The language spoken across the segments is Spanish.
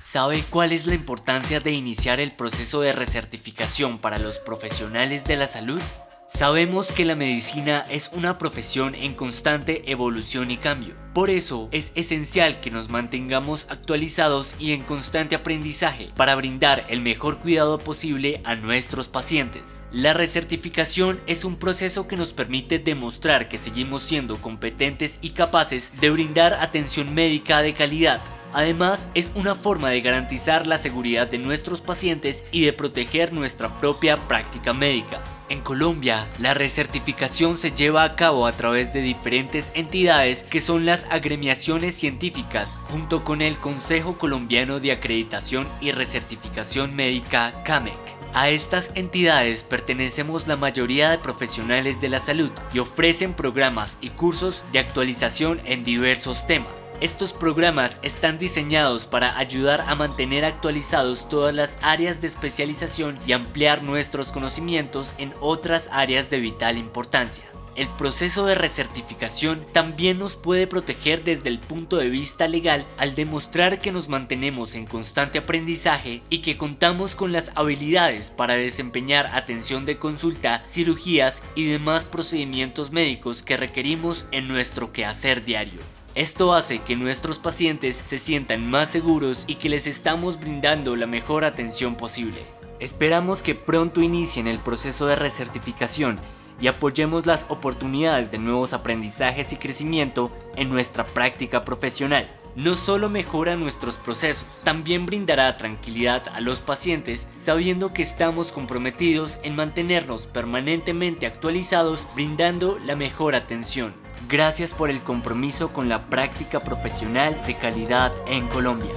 ¿Sabe cuál es la importancia de iniciar el proceso de recertificación para los profesionales de la salud? Sabemos que la medicina es una profesión en constante evolución y cambio. Por eso es esencial que nos mantengamos actualizados y en constante aprendizaje para brindar el mejor cuidado posible a nuestros pacientes. La recertificación es un proceso que nos permite demostrar que seguimos siendo competentes y capaces de brindar atención médica de calidad. Además, es una forma de garantizar la seguridad de nuestros pacientes y de proteger nuestra propia práctica médica. En Colombia, la recertificación se lleva a cabo a través de diferentes entidades que son las agremiaciones científicas, junto con el Consejo Colombiano de Acreditación y Recertificación Médica, CAMEC. A estas entidades pertenecemos la mayoría de profesionales de la salud y ofrecen programas y cursos de actualización en diversos temas. Estos programas están diseñados para ayudar a mantener actualizados todas las áreas de especialización y ampliar nuestros conocimientos en otras áreas de vital importancia. El proceso de recertificación también nos puede proteger desde el punto de vista legal al demostrar que nos mantenemos en constante aprendizaje y que contamos con las habilidades para desempeñar atención de consulta, cirugías y demás procedimientos médicos que requerimos en nuestro quehacer diario. Esto hace que nuestros pacientes se sientan más seguros y que les estamos brindando la mejor atención posible. Esperamos que pronto inicien el proceso de recertificación y apoyemos las oportunidades de nuevos aprendizajes y crecimiento en nuestra práctica profesional. No solo mejora nuestros procesos, también brindará tranquilidad a los pacientes sabiendo que estamos comprometidos en mantenernos permanentemente actualizados, brindando la mejor atención. Gracias por el compromiso con la práctica profesional de calidad en Colombia.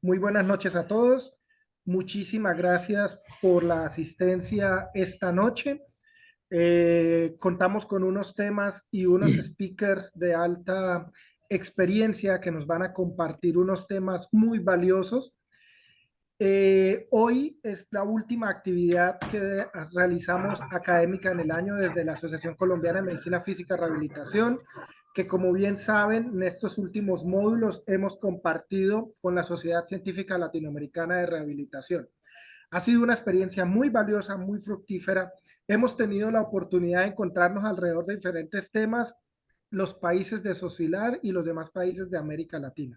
Muy buenas noches a todos. Muchísimas gracias por la asistencia esta noche. Contamos con unos temas y unos speakers de alta experiencia que nos van a compartir unos temas muy valiosos. Hoy es la última actividad que realizamos académica en el año desde la Asociación Colombiana de Medicina Física y Rehabilitación, que como bien saben, en estos últimos módulos hemos compartido con la Sociedad Científica Latinoamericana de Rehabilitación. Ha sido una experiencia muy valiosa, muy fructífera. Hemos tenido la oportunidad de encontrarnos alrededor de diferentes temas, los países de SOSILAR y los demás países de América Latina.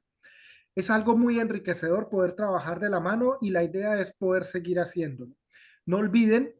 Es algo muy enriquecedor poder trabajar de la mano y la idea es poder seguir haciéndolo. No olviden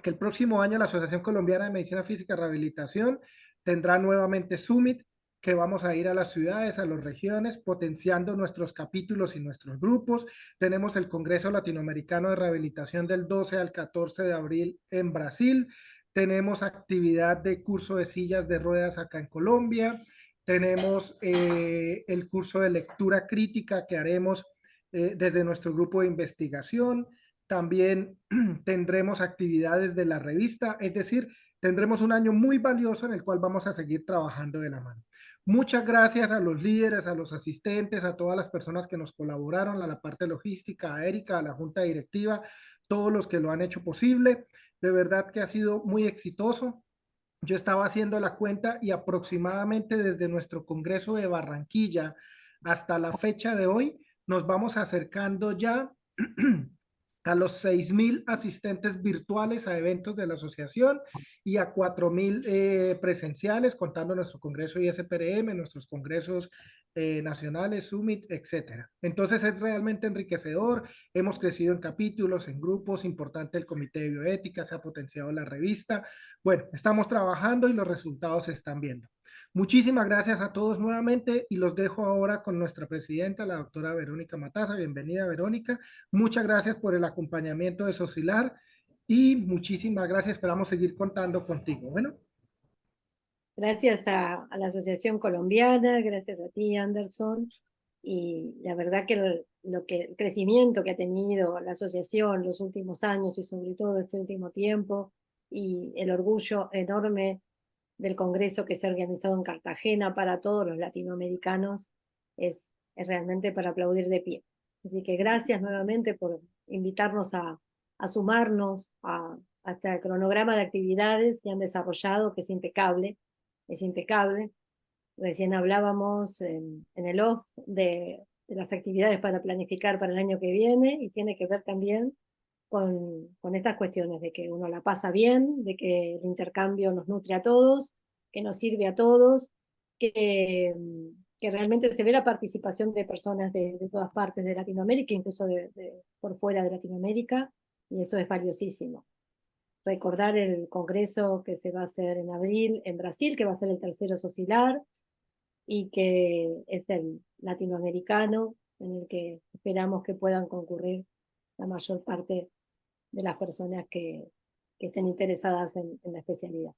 que el próximo año la Asociación Colombiana de Medicina Física y Rehabilitación tendrá nuevamente Summit, que vamos a ir a las ciudades, a las regiones, potenciando nuestros capítulos y nuestros grupos. Tenemos el Congreso Latinoamericano de Rehabilitación del 12 al 14 de abril en Brasil. Tenemos actividad de curso de sillas de ruedas acá en Colombia. Tenemos el curso de lectura crítica que haremos desde nuestro grupo de investigación. También tendremos actividades de la revista, es decir, tendremos un año muy valioso en el cual vamos a seguir trabajando de la mano. Muchas gracias a los líderes, a los asistentes, a todas las personas que nos colaboraron, a la parte logística, a Erika, a la junta directiva, todos los que lo han hecho posible. De verdad que ha sido muy exitoso. Yo estaba haciendo la cuenta y aproximadamente desde nuestro Congreso de Barranquilla hasta la fecha de hoy nos vamos acercando ya a los 6.000 asistentes virtuales a eventos de la asociación y a 4.000 presenciales, contando nuestro Congreso ISPRM, nuestros congresos nacionales, Summit, etcétera. Entonces es realmente enriquecedor, hemos crecido en capítulos, en grupos, importante el comité de bioética, se ha potenciado la revista. Bueno, estamos trabajando y los resultados se están viendo. Muchísimas gracias a todos nuevamente y los dejo ahora con nuestra presidenta, la doctora Verónica Mataza. Bienvenida, Verónica. Muchas gracias por el acompañamiento de Sosilar y muchísimas gracias. Esperamos seguir contando contigo. Bueno. Gracias a la Asociación Colombiana, gracias a ti, Anderson. Y la verdad que el crecimiento que ha tenido la asociación los últimos años y sobre todo este último tiempo y el orgullo enorme del congreso que se ha organizado en Cartagena para todos los latinoamericanos es realmente para aplaudir de pie. Así que gracias nuevamente por invitarnos a sumarnos a este cronograma de actividades que han desarrollado, que es impecable. Recién hablábamos en el off de las actividades para planificar para el año que viene, y tiene que ver también con estas cuestiones de que uno la pasa bien, de que el intercambio nos nutre a todos, que nos sirve a todos, que realmente se ve la participación de personas de todas partes de Latinoamérica, incluso por fuera de Latinoamérica, y eso es valiosísimo. Recordar el congreso que se va a hacer en abril en Brasil, que va a ser el tercero SOSILAR, y que es el latinoamericano, en el que esperamos que puedan concurrir la mayor parte de las personas que estén interesadas en la especialidad.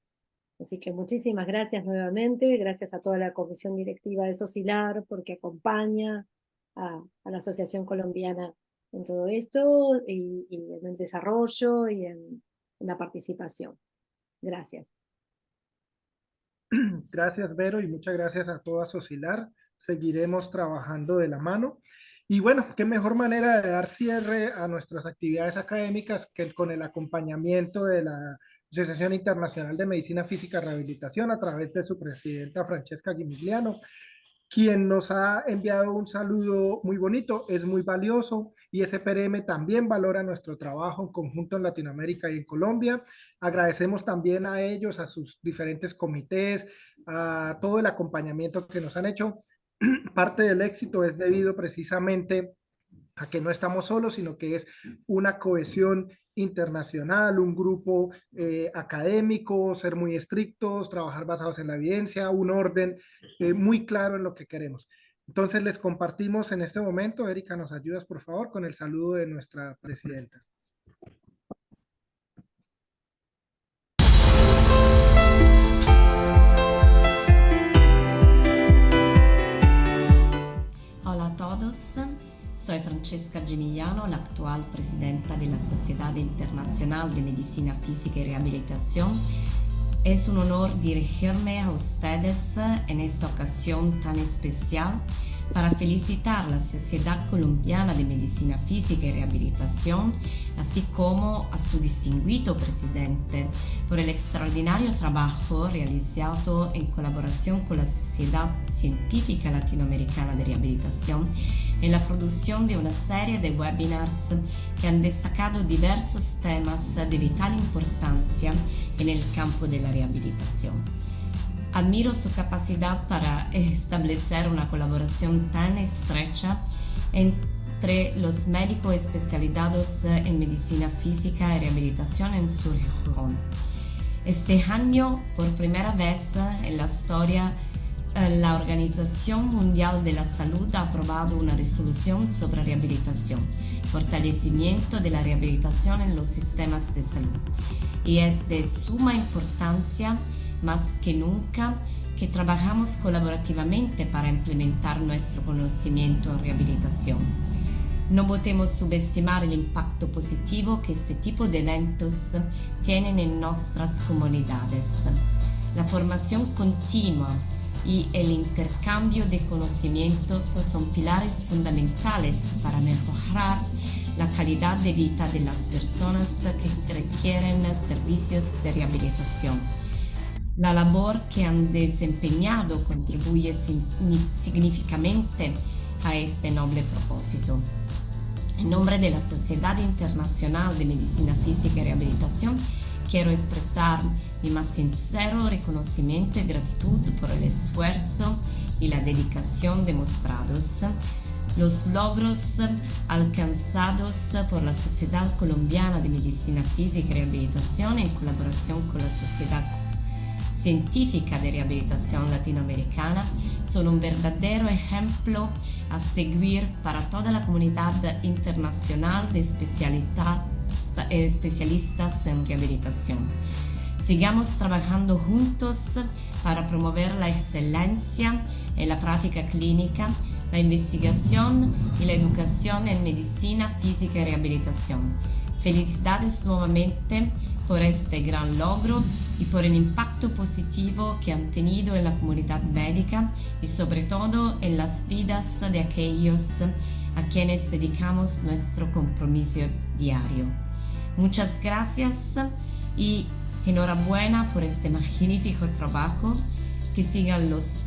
Así que muchísimas gracias nuevamente, gracias a toda la comisión directiva de SOSILAR, porque acompaña a la Asociación Colombiana en todo esto, y en el desarrollo y en la participación. Gracias. Gracias, Vero, y muchas gracias a toda SOSILAR. Seguiremos trabajando de la mano. Y bueno, qué mejor manera de dar cierre a nuestras actividades académicas que con el acompañamiento de la Asociación Internacional de Medicina Física y Rehabilitación a través de su presidenta Francesca Gimigliano, quien nos ha enviado un saludo muy bonito, es muy valioso, y SPRM también valora nuestro trabajo en conjunto en Latinoamérica y en Colombia. Agradecemos también a ellos, a sus diferentes comités, a todo el acompañamiento que nos han hecho. Parte del éxito es debido precisamente a que no estamos solos, sino que es una cohesión internacional, un grupo académico, ser muy estrictos, trabajar basados en la evidencia, un orden muy claro en lo que queremos. Entonces les compartimos en este momento. Erika, ¿nos ayudas por favor con el saludo de nuestra presidenta? Hola a todos, soy Francesca Gimigliano, la actual presidenta de la Sociedad Internacional de Medicina Física y Rehabilitación. Es un honor dirigirme a ustedes en esta ocasión tan especial para felicitar a la Sociedad Colombiana de Medicina Física y Rehabilitación, así como a su distinguido presidente, por el extraordinario trabajo realizado en colaboración con la Sociedad Científica Latinoamericana de Rehabilitación en la producción de una serie de webinars que han destacado diversos temas de vital importancia en el campo de la rehabilitación. Admiro su capacidad para establecer una colaboración tan estrecha entre los médicos especializados en medicina física y rehabilitación en su región. Este año, por primera vez en la historia, la Organización Mundial de la Salud ha aprobado una resolución sobre rehabilitación, fortalecimiento de la rehabilitación en los sistemas de salud. Y es de suma importancia, más que nunca, que trabajamos colaborativamente para implementar nuestro conocimiento en rehabilitación. No podemos subestimar el impacto positivo que este tipo de eventos tienen en nuestras comunidades. La formación continua y el intercambio de conocimientos son pilares fundamentales para mejorar la calidad de vida de las personas que requieren servicios de rehabilitación. La labor que han desempeñado contribuye significativamente a este noble propósito. En nombre de la Sociedad Internacional de Medicina Física y Rehabilitación, quiero expresar mi más sincero reconocimiento y gratitud por el esfuerzo y la dedicación demostrados, los logros alcanzados por la Sociedad Colombiana de Medicina Física y Rehabilitación en colaboración con la Sociedad Científica de Rehabilitación Latinoamericana son un verdadero ejemplo a seguir para toda la comunidad internacional de especialistas en rehabilitación. Sigamos trabajando juntos para promover la excelencia en la práctica clínica, la investigación y la educación en medicina física y rehabilitación. Felicidades nuevamente por este gran logro y por el impacto positivo que han tenido en la comunidad médica y sobre todo en las vidas de aquellos a quienes dedicamos nuestro compromiso diario. Muchas gracias y enhorabuena por este magnífico trabajo que sigan los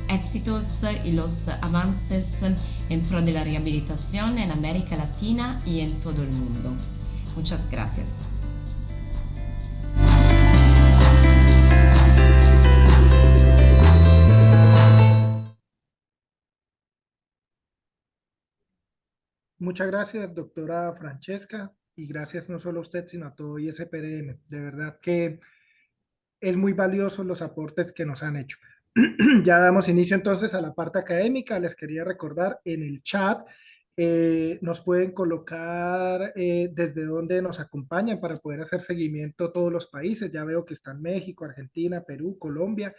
éxitos y los avances en pro de la rehabilitación en América Latina y en todo el mundo. Muchas gracias. Muchas gracias, doctora Francesca, y gracias no solo a usted, sino a todo ISPRM. De verdad que es muy valioso los aportes que nos han hecho. Ya damos inicio entonces a la parte académica. Les quería recordar en el chat, nos pueden colocar desde dónde nos acompañan para poder hacer seguimiento a todos los países. Ya veo que están México, Argentina, Perú, Colombia.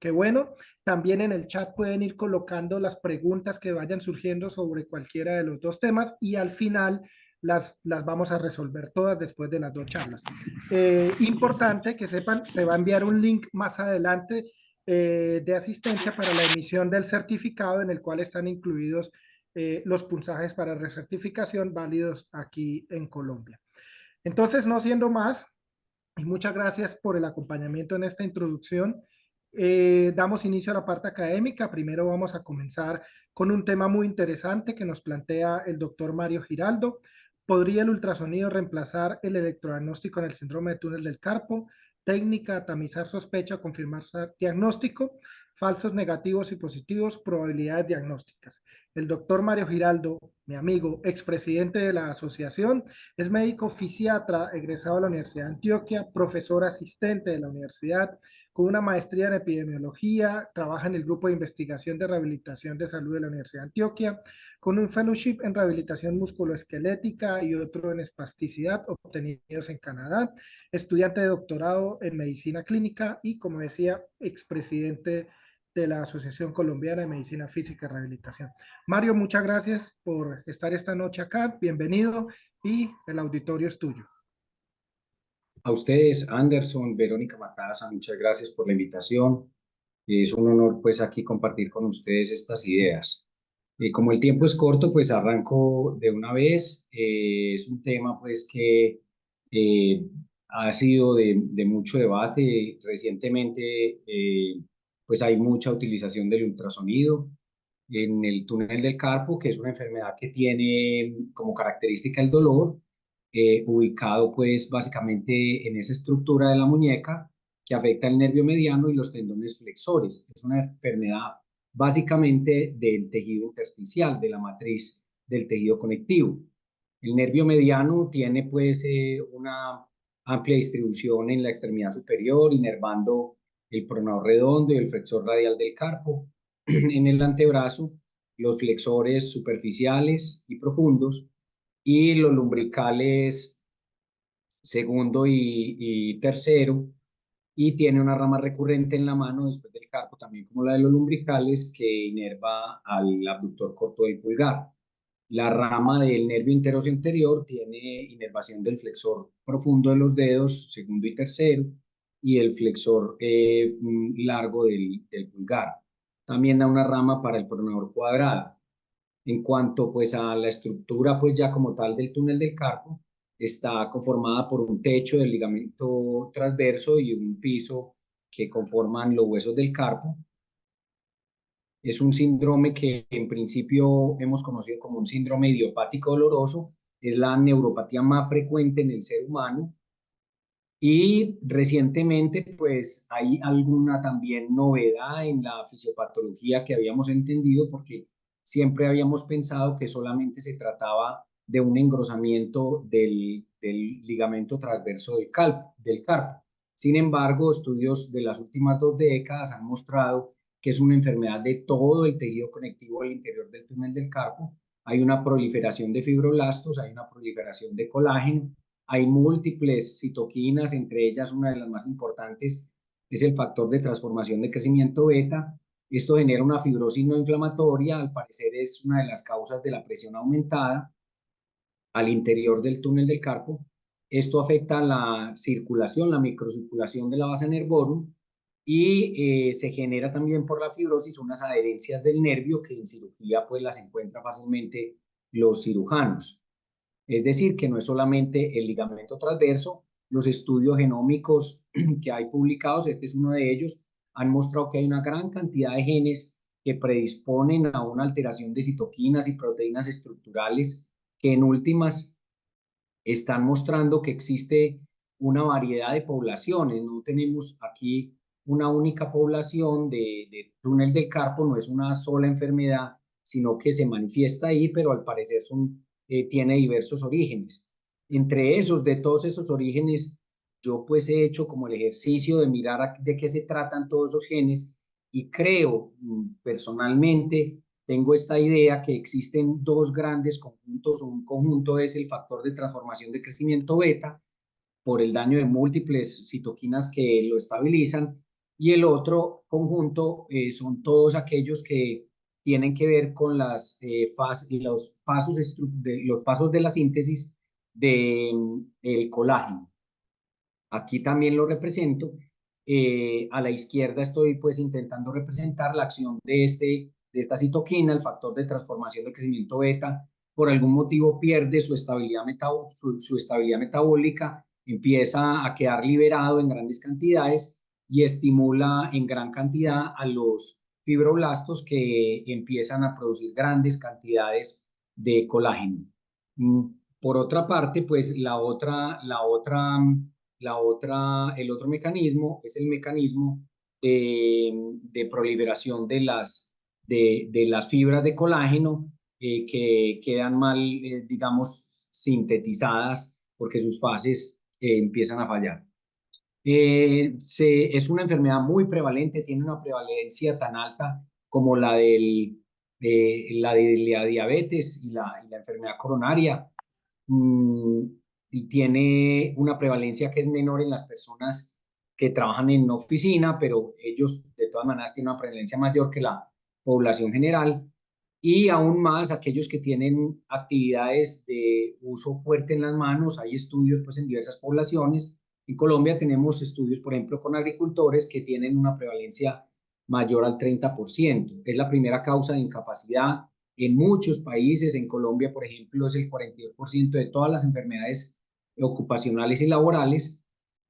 Qué bueno. También en el chat pueden ir colocando las preguntas que vayan surgiendo sobre cualquiera de los dos temas y al final las vamos a resolver todas después de las dos charlas. Importante que sepan, se va a enviar un link más adelante de asistencia para la emisión del certificado en el cual están incluidos los puntajes para recertificación válidos aquí en Colombia. Entonces, no siendo más, y muchas gracias por el acompañamiento en esta introducción. Damos inicio a la parte académica. Primero vamos a comenzar con un tema muy interesante que nos plantea el doctor Mario Giraldo. ¿Podría el ultrasonido reemplazar el electrodiagnóstico en el síndrome de túnel del carpo? Técnica, tamizar sospecha, confirmar diagnóstico, falsos negativos y positivos, probabilidades diagnósticas. El doctor Mario Giraldo, mi amigo, expresidente de la asociación, es médico fisiatra egresado de la Universidad de Antioquia, profesor asistente de la universidad, con una maestría en epidemiología, trabaja en el grupo de investigación de rehabilitación de salud de la Universidad de Antioquia, con un fellowship en rehabilitación musculoesquelética y otro en espasticidad obtenidos en Canadá, estudiante de doctorado en medicina clínica y, como decía, expresidente de la Asociación Colombiana de Medicina Física y Rehabilitación. Mario, muchas gracias por estar esta noche acá, bienvenido y el auditorio es tuyo. A ustedes, Anderson, Verónica Mataza, muchas gracias por la invitación. Es un honor pues aquí compartir con ustedes estas ideas. Como el tiempo es corto, pues arranco de una vez. Es un tema pues que ha sido de mucho debate. Recientemente pues hay mucha utilización del ultrasonido en el túnel del carpo, que es una enfermedad que tiene como característica el dolor, ubicado pues básicamente en esa estructura de la muñeca que afecta el nervio mediano y los tendones flexores. Es una enfermedad básicamente del tejido intersticial, de la matriz del tejido conectivo. El nervio mediano tiene pues una amplia distribución en la extremidad superior, inervando el pronador redondo y el flexor radial del carpo. En el antebrazo, los flexores superficiales y profundos y los lumbricales segundo y tercero, y tiene una rama recurrente en la mano después del carpo, también como la de los lumbricales, que inerva al abductor corto del pulgar. La rama del nervio interosseo anterior tiene inervación del flexor profundo de los dedos, segundo y tercero, y el flexor largo del pulgar. También da una rama para el pronador cuadrado. En cuanto pues a la estructura pues ya como tal del túnel del carpo, está conformada por un techo del ligamento transverso y un piso que conforman los huesos del carpo. Es un síndrome que en principio hemos conocido como un síndrome idiopático doloroso. Es la neuropatía más frecuente en el ser humano. Y recientemente pues hay alguna también novedad en la fisiopatología que habíamos entendido, porque siempre habíamos pensado que solamente se trataba de un engrosamiento del ligamento transverso del carpo. Sin embargo, estudios de las últimas 2 décadas han mostrado que es una enfermedad de todo el tejido conectivo del interior del túnel del carpo. Hay una proliferación de fibroblastos, hay una proliferación de colágeno, hay múltiples citoquinas, entre ellas una de las más importantes es el factor de transformación de crecimiento beta. Esto genera una fibrosis no inflamatoria, al parecer es una de las causas de la presión aumentada al interior del túnel del carpo. Esto afecta la circulación, la microcirculación de la vasa nervorum, y se genera también por la fibrosis unas adherencias del nervio que en cirugía pues las encuentran fácilmente los cirujanos. Es decir, que no es solamente el ligamento transverso. Los estudios genómicos que hay publicados, este es uno de ellos, han mostrado que hay una gran cantidad de genes que predisponen a una alteración de citoquinas y proteínas estructurales que en últimas están mostrando que existe una variedad de poblaciones. No tenemos aquí una única población de túnel del carpo, no es una sola enfermedad, sino que se manifiesta ahí, pero al parecer tiene diversos orígenes. Entre esos, de todos esos orígenes, yo pues he hecho como el ejercicio de mirar de qué se tratan todos esos genes y creo personalmente tengo esta idea que existen dos grandes conjuntos. Un conjunto es el factor de transformación de crecimiento beta por el daño de múltiples citoquinas que lo estabilizan, y el otro conjunto son todos aquellos que tienen que ver con los pasos de la síntesis del colágeno. Aquí también lo represento. A la izquierda estoy pues intentando representar la acción de esta citoquina, el factor de transformación de crecimiento beta. Por algún motivo pierde su estabilidad metabólica, empieza a quedar liberado en grandes cantidades y estimula en gran cantidad a los fibroblastos que empiezan a producir grandes cantidades de colágeno. Por otra parte, pues el otro mecanismo es el mecanismo de proliferación de las fibras de colágeno que quedan mal, digamos, sintetizadas porque sus fases empiezan a fallar. Es una enfermedad muy prevalente, tiene una prevalencia tan alta como la de la diabetes y la enfermedad coronaria. Y tiene una prevalencia que es menor en las personas que trabajan en oficina, pero ellos de todas maneras tienen una prevalencia mayor que la población general, y aún más aquellos que tienen actividades de uso fuerte en las manos. Hay estudios pues en diversas poblaciones. En Colombia tenemos estudios, por ejemplo, con agricultores que tienen una prevalencia mayor al 30%. Es la primera causa de incapacidad en muchos países. En Colombia, por ejemplo, es el 42% de todas las enfermedades ocupacionales y laborales.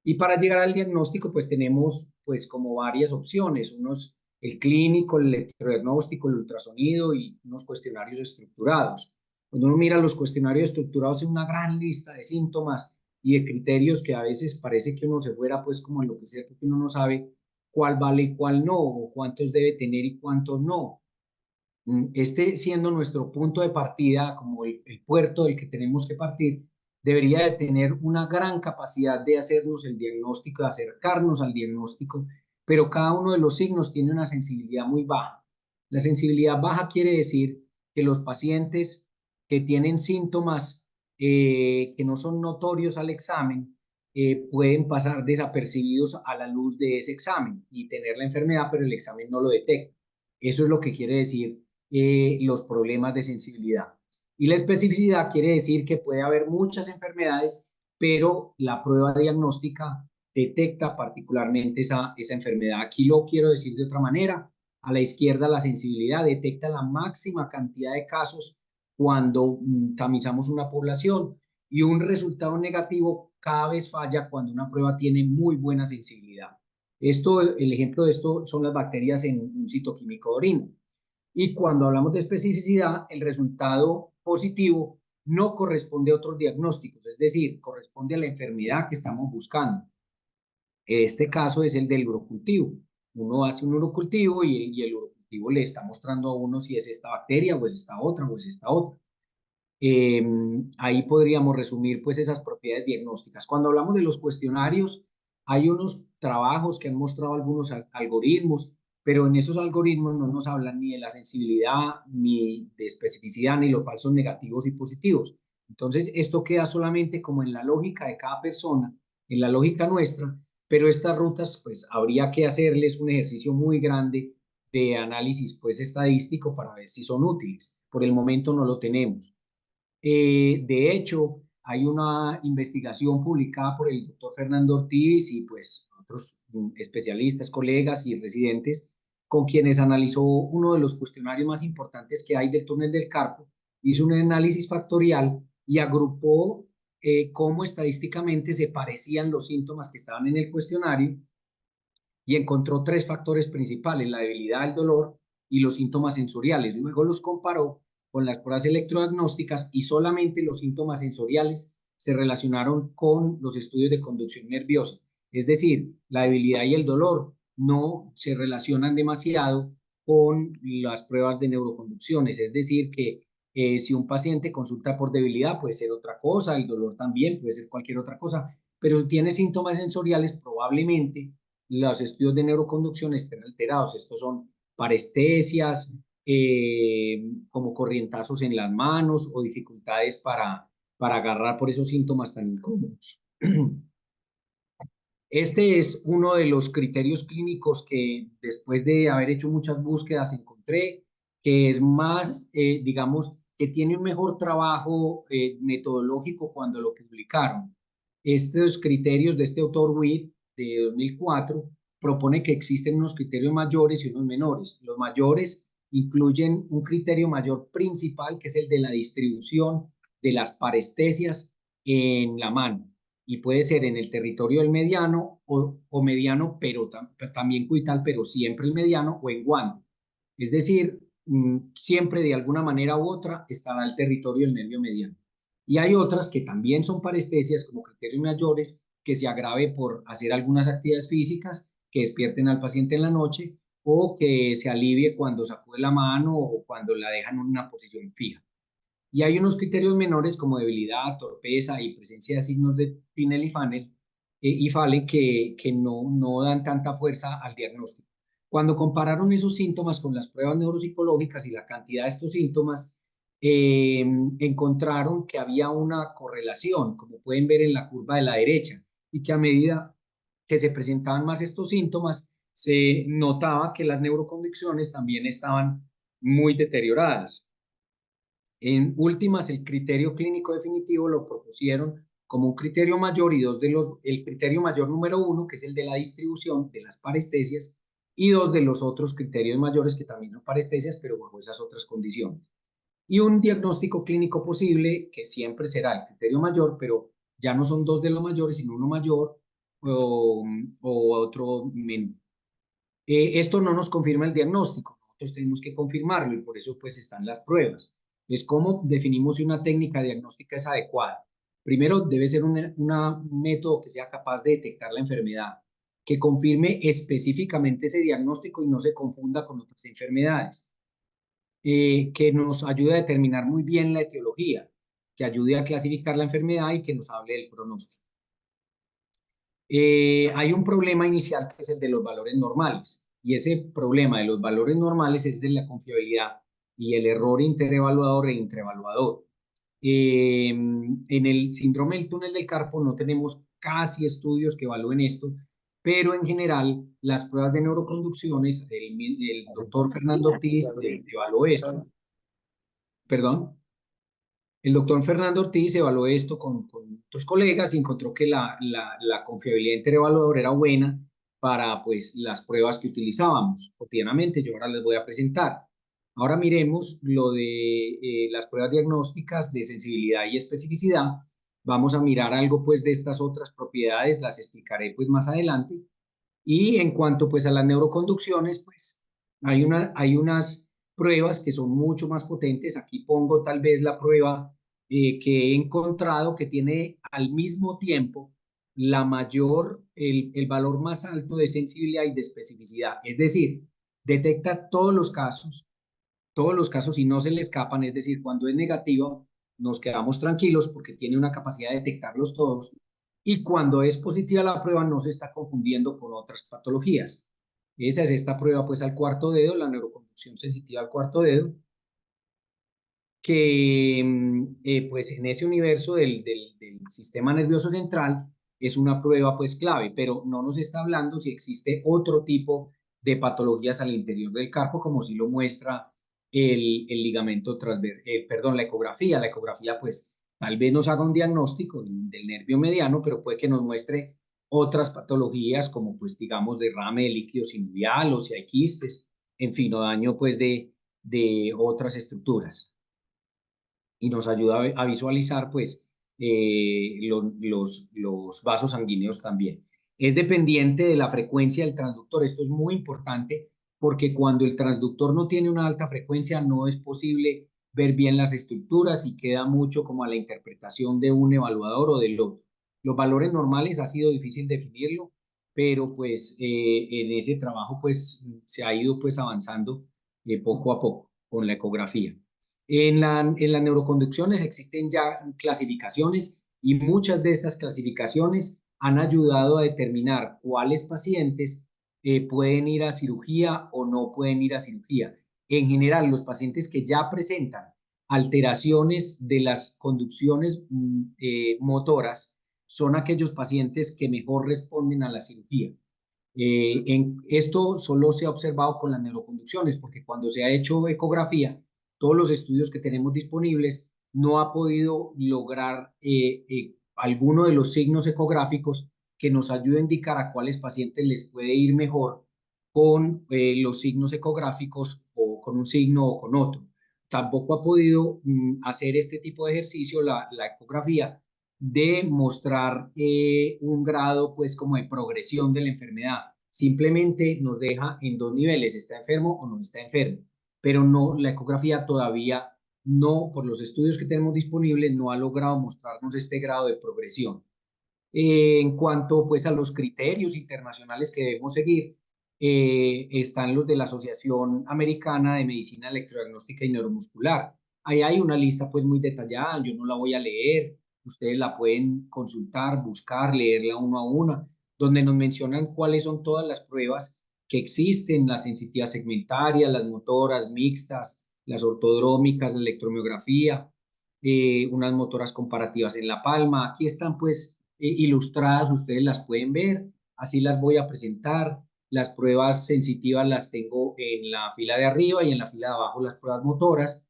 Y para llegar al diagnóstico, pues tenemos pues como varias opciones. El clínico, el electrodiagnóstico, el ultrasonido y unos cuestionarios estructurados. Cuando uno mira los cuestionarios estructurados, es una gran lista de síntomas y de criterios que a veces parece que uno se fuera pues como enloquecer porque uno no sabe cuál vale y cuál no, o cuántos debe tener y cuántos no. Este siendo nuestro punto de partida, como el puerto del que tenemos que partir, debería de tener una gran capacidad de hacernos el diagnóstico, de acercarnos al diagnóstico, pero cada uno de los signos tiene una sensibilidad muy baja. La sensibilidad baja quiere decir que los pacientes que tienen síntomas que no son notorios al examen pueden pasar desapercibidos a la luz de ese examen y tener la enfermedad, pero el examen no lo detecta. Eso es lo que quiere decir los problemas de sensibilidad. Y la especificidad quiere decir que puede haber muchas enfermedades, pero la prueba diagnóstica detecta particularmente esa enfermedad. Aquí lo quiero decir de otra manera. A la izquierda, la sensibilidad detecta la máxima cantidad de casos cuando tamizamos una población, y un resultado negativo cada vez falla cuando una prueba tiene muy buena sensibilidad. El ejemplo de esto son las bacterias en un citoquímico de orina. Y cuando hablamos de especificidad, el resultado positivo no corresponde a otros diagnósticos, es decir, corresponde a la enfermedad que estamos buscando. Este caso es el del urocultivo. Uno hace un urocultivo y el urocultivo le está mostrando a uno si es esta bacteria o es esta otra o es esta otra. Ahí podríamos resumir pues esas propiedades diagnósticas. Cuando hablamos de los cuestionarios, hay unos trabajos que han mostrado algunos algoritmos, pero en esos algoritmos no nos hablan ni de la sensibilidad, ni de especificidad, ni los falsos negativos y positivos. Entonces, esto queda solamente como en la lógica de cada persona, en la lógica nuestra, pero estas rutas, pues habría que hacerles un ejercicio muy grande de análisis pues estadístico para ver si son útiles. Por el momento no lo tenemos. De hecho, hay una investigación publicada por el doctor Fernando Ortiz y pues otros especialistas, colegas y residentes con quienes analizó uno de los cuestionarios más importantes que hay del túnel del carpo, hizo un análisis factorial y agrupó cómo estadísticamente se parecían los síntomas que estaban en el cuestionario, y encontró 3 factores principales: la debilidad, el dolor y los síntomas sensoriales. Luego los comparó con las pruebas electrodiagnósticas y solamente los síntomas sensoriales se relacionaron con los estudios de conducción nerviosa. Es decir, la debilidad y el dolor no se relacionan demasiado con las pruebas de neuroconducciones. Es decir, que si un paciente consulta por debilidad puede ser otra cosa, el dolor también puede ser cualquier otra cosa, pero si tiene síntomas sensoriales probablemente los estudios de neuroconducción estén alterados. Estos son parestesias, como corrientazos en las manos o dificultades para agarrar por esos síntomas tan incómodos. Este es uno de los criterios clínicos que después de haber hecho muchas búsquedas encontré, que es más, digamos, que tiene un mejor trabajo metodológico cuando lo publicaron. Estos criterios de este autor Witt de 2004 propone que existen unos criterios mayores y unos menores. Los mayores incluyen un criterio mayor principal, que es el de la distribución de las parestesias en la mano, y puede ser en el territorio del mediano o mediano, pero también cubital, pero siempre el mediano, o en guante. Es decir, siempre de alguna manera u otra estará el territorio del nervio mediano. Y hay otras que también son parestesias como criterios mayores, que se agrave por hacer algunas actividades físicas que despierten al paciente en la noche, o que se alivie cuando sacude la mano o cuando la dejan en una posición fija. Y hay unos criterios menores como debilidad, torpeza y presencia de signos de Pinel y Fallen que no dan tanta fuerza al diagnóstico. Cuando compararon esos síntomas con las pruebas neuropsicológicas y la cantidad de estos síntomas, encontraron que había una correlación, como pueden ver en la curva de la derecha, y que a medida que se presentaban más estos síntomas, se notaba que las neuroconducciones también estaban muy deterioradas. En últimas, el criterio clínico definitivo lo propusieron como un criterio mayor y el criterio mayor número 1, que es el de la distribución de las parestesias, y 2 de los otros criterios mayores que también son parestesias, pero bajo esas otras condiciones. Y un diagnóstico clínico posible, que siempre será el criterio mayor, pero ya no son 2 de los mayores, sino uno mayor o otro menor. Esto no nos confirma el diagnóstico, nosotros tenemos que confirmarlo y por eso pues están las pruebas. Entonces, ¿cómo definimos si una técnica diagnóstica es adecuada? Primero, debe ser un método que sea capaz de detectar la enfermedad, que confirme específicamente ese diagnóstico y no se confunda con otras enfermedades, que nos ayude a determinar muy bien la etiología, que ayude a clasificar la enfermedad y que nos hable del pronóstico. Hay un problema inicial que es el de los valores normales, y ese problema de los valores normales es de la confiabilidad y el error interevaluador e intraevaluador. En el síndrome del túnel del carpo no tenemos casi estudios que evalúen esto, pero en general las pruebas de neuroconducciones, el doctor Fernando Ortiz evaluó esto, perdón. El doctor Fernando Ortiz evaluó esto con otros colegas y encontró que la confiabilidad interevaluadora era buena para pues, las pruebas que utilizábamos cotidianamente. Yo ahora les voy a presentar. Ahora miremos lo de las pruebas diagnósticas de sensibilidad y especificidad. Vamos a mirar algo pues, de estas otras propiedades, las explicaré pues, más adelante. Y en cuanto pues, a las neuroconducciones, pues hay unas pruebas que son mucho más potentes. Aquí pongo tal vez la prueba que he encontrado que tiene al mismo tiempo el valor más alto de sensibilidad y de especificidad. Es decir, detecta todos los casos y no se le escapan. Es decir, cuando es negativo nos quedamos tranquilos porque tiene una capacidad de detectarlos todos. Y cuando es positiva la prueba no se está confundiendo con otras patologías. Esa es esta prueba pues al cuarto dedo, la neuroconducción sensitiva al cuarto dedo, que pues en ese universo del sistema nervioso central es una prueba pues clave, pero no nos está hablando si existe otro tipo de patologías al interior del carpo, como si lo muestra el ligamento transversal, perdón, la ecografía. La ecografía pues tal vez nos haga un diagnóstico del nervio mediano, pero puede que nos muestre otras patologías como pues digamos derrame de líquido sinovial o si hay quistes, en fin, o daño pues de otras estructuras. Y nos ayuda a visualizar pues los vasos sanguíneos también. es dependiente de la frecuencia del transductor. Esto es muy importante porque cuando el transductor no tiene una alta frecuencia no es posible ver bien las estructuras y queda mucho como a la interpretación de un evaluador o del otro. Los valores normales ha sido difícil definirlo, pero pues en ese trabajo pues se ha ido pues avanzando poco a poco con la ecografía. En las neuroconducciones existen ya clasificaciones y muchas de estas clasificaciones han ayudado a determinar cuáles pacientes pueden ir a cirugía o no pueden ir a cirugía. En general, los pacientes que ya presentan alteraciones de las conducciones motoras son aquellos pacientes que mejor responden a la cirugía. Esto solo se ha observado con las neuroconducciones, porque cuando se ha hecho ecografía, todos los estudios que tenemos disponibles no ha podido lograr alguno de los signos ecográficos que nos ayude a indicar a cuáles pacientes les puede ir mejor con los signos ecográficos o con un signo o con otro. Tampoco ha podido hacer este tipo de ejercicio la ecografía de mostrar un grado pues como de progresión de la enfermedad. Simplemente nos deja en dos niveles, está enfermo o no está enfermo, pero no, la ecografía todavía no, por los estudios que tenemos disponibles, no ha logrado mostrarnos este grado de progresión. En cuanto pues a los criterios internacionales que debemos seguir, están los de la Asociación Americana de Medicina Electrodiagnóstica y Neuromuscular. Ahí hay una lista pues muy detallada, yo no la voy a leer, ustedes la pueden consultar, buscar, leerla uno a una, donde nos mencionan cuáles son todas las pruebas que existen, la sensitividad segmentaria, las motoras mixtas, las ortodrómicas, la electromiografía, unas motoras comparativas en la palma. Aquí están pues ilustradas, ustedes las pueden ver, así las voy a presentar. Las pruebas sensitivas las tengo en la fila de arriba y en la fila de abajo las pruebas motoras.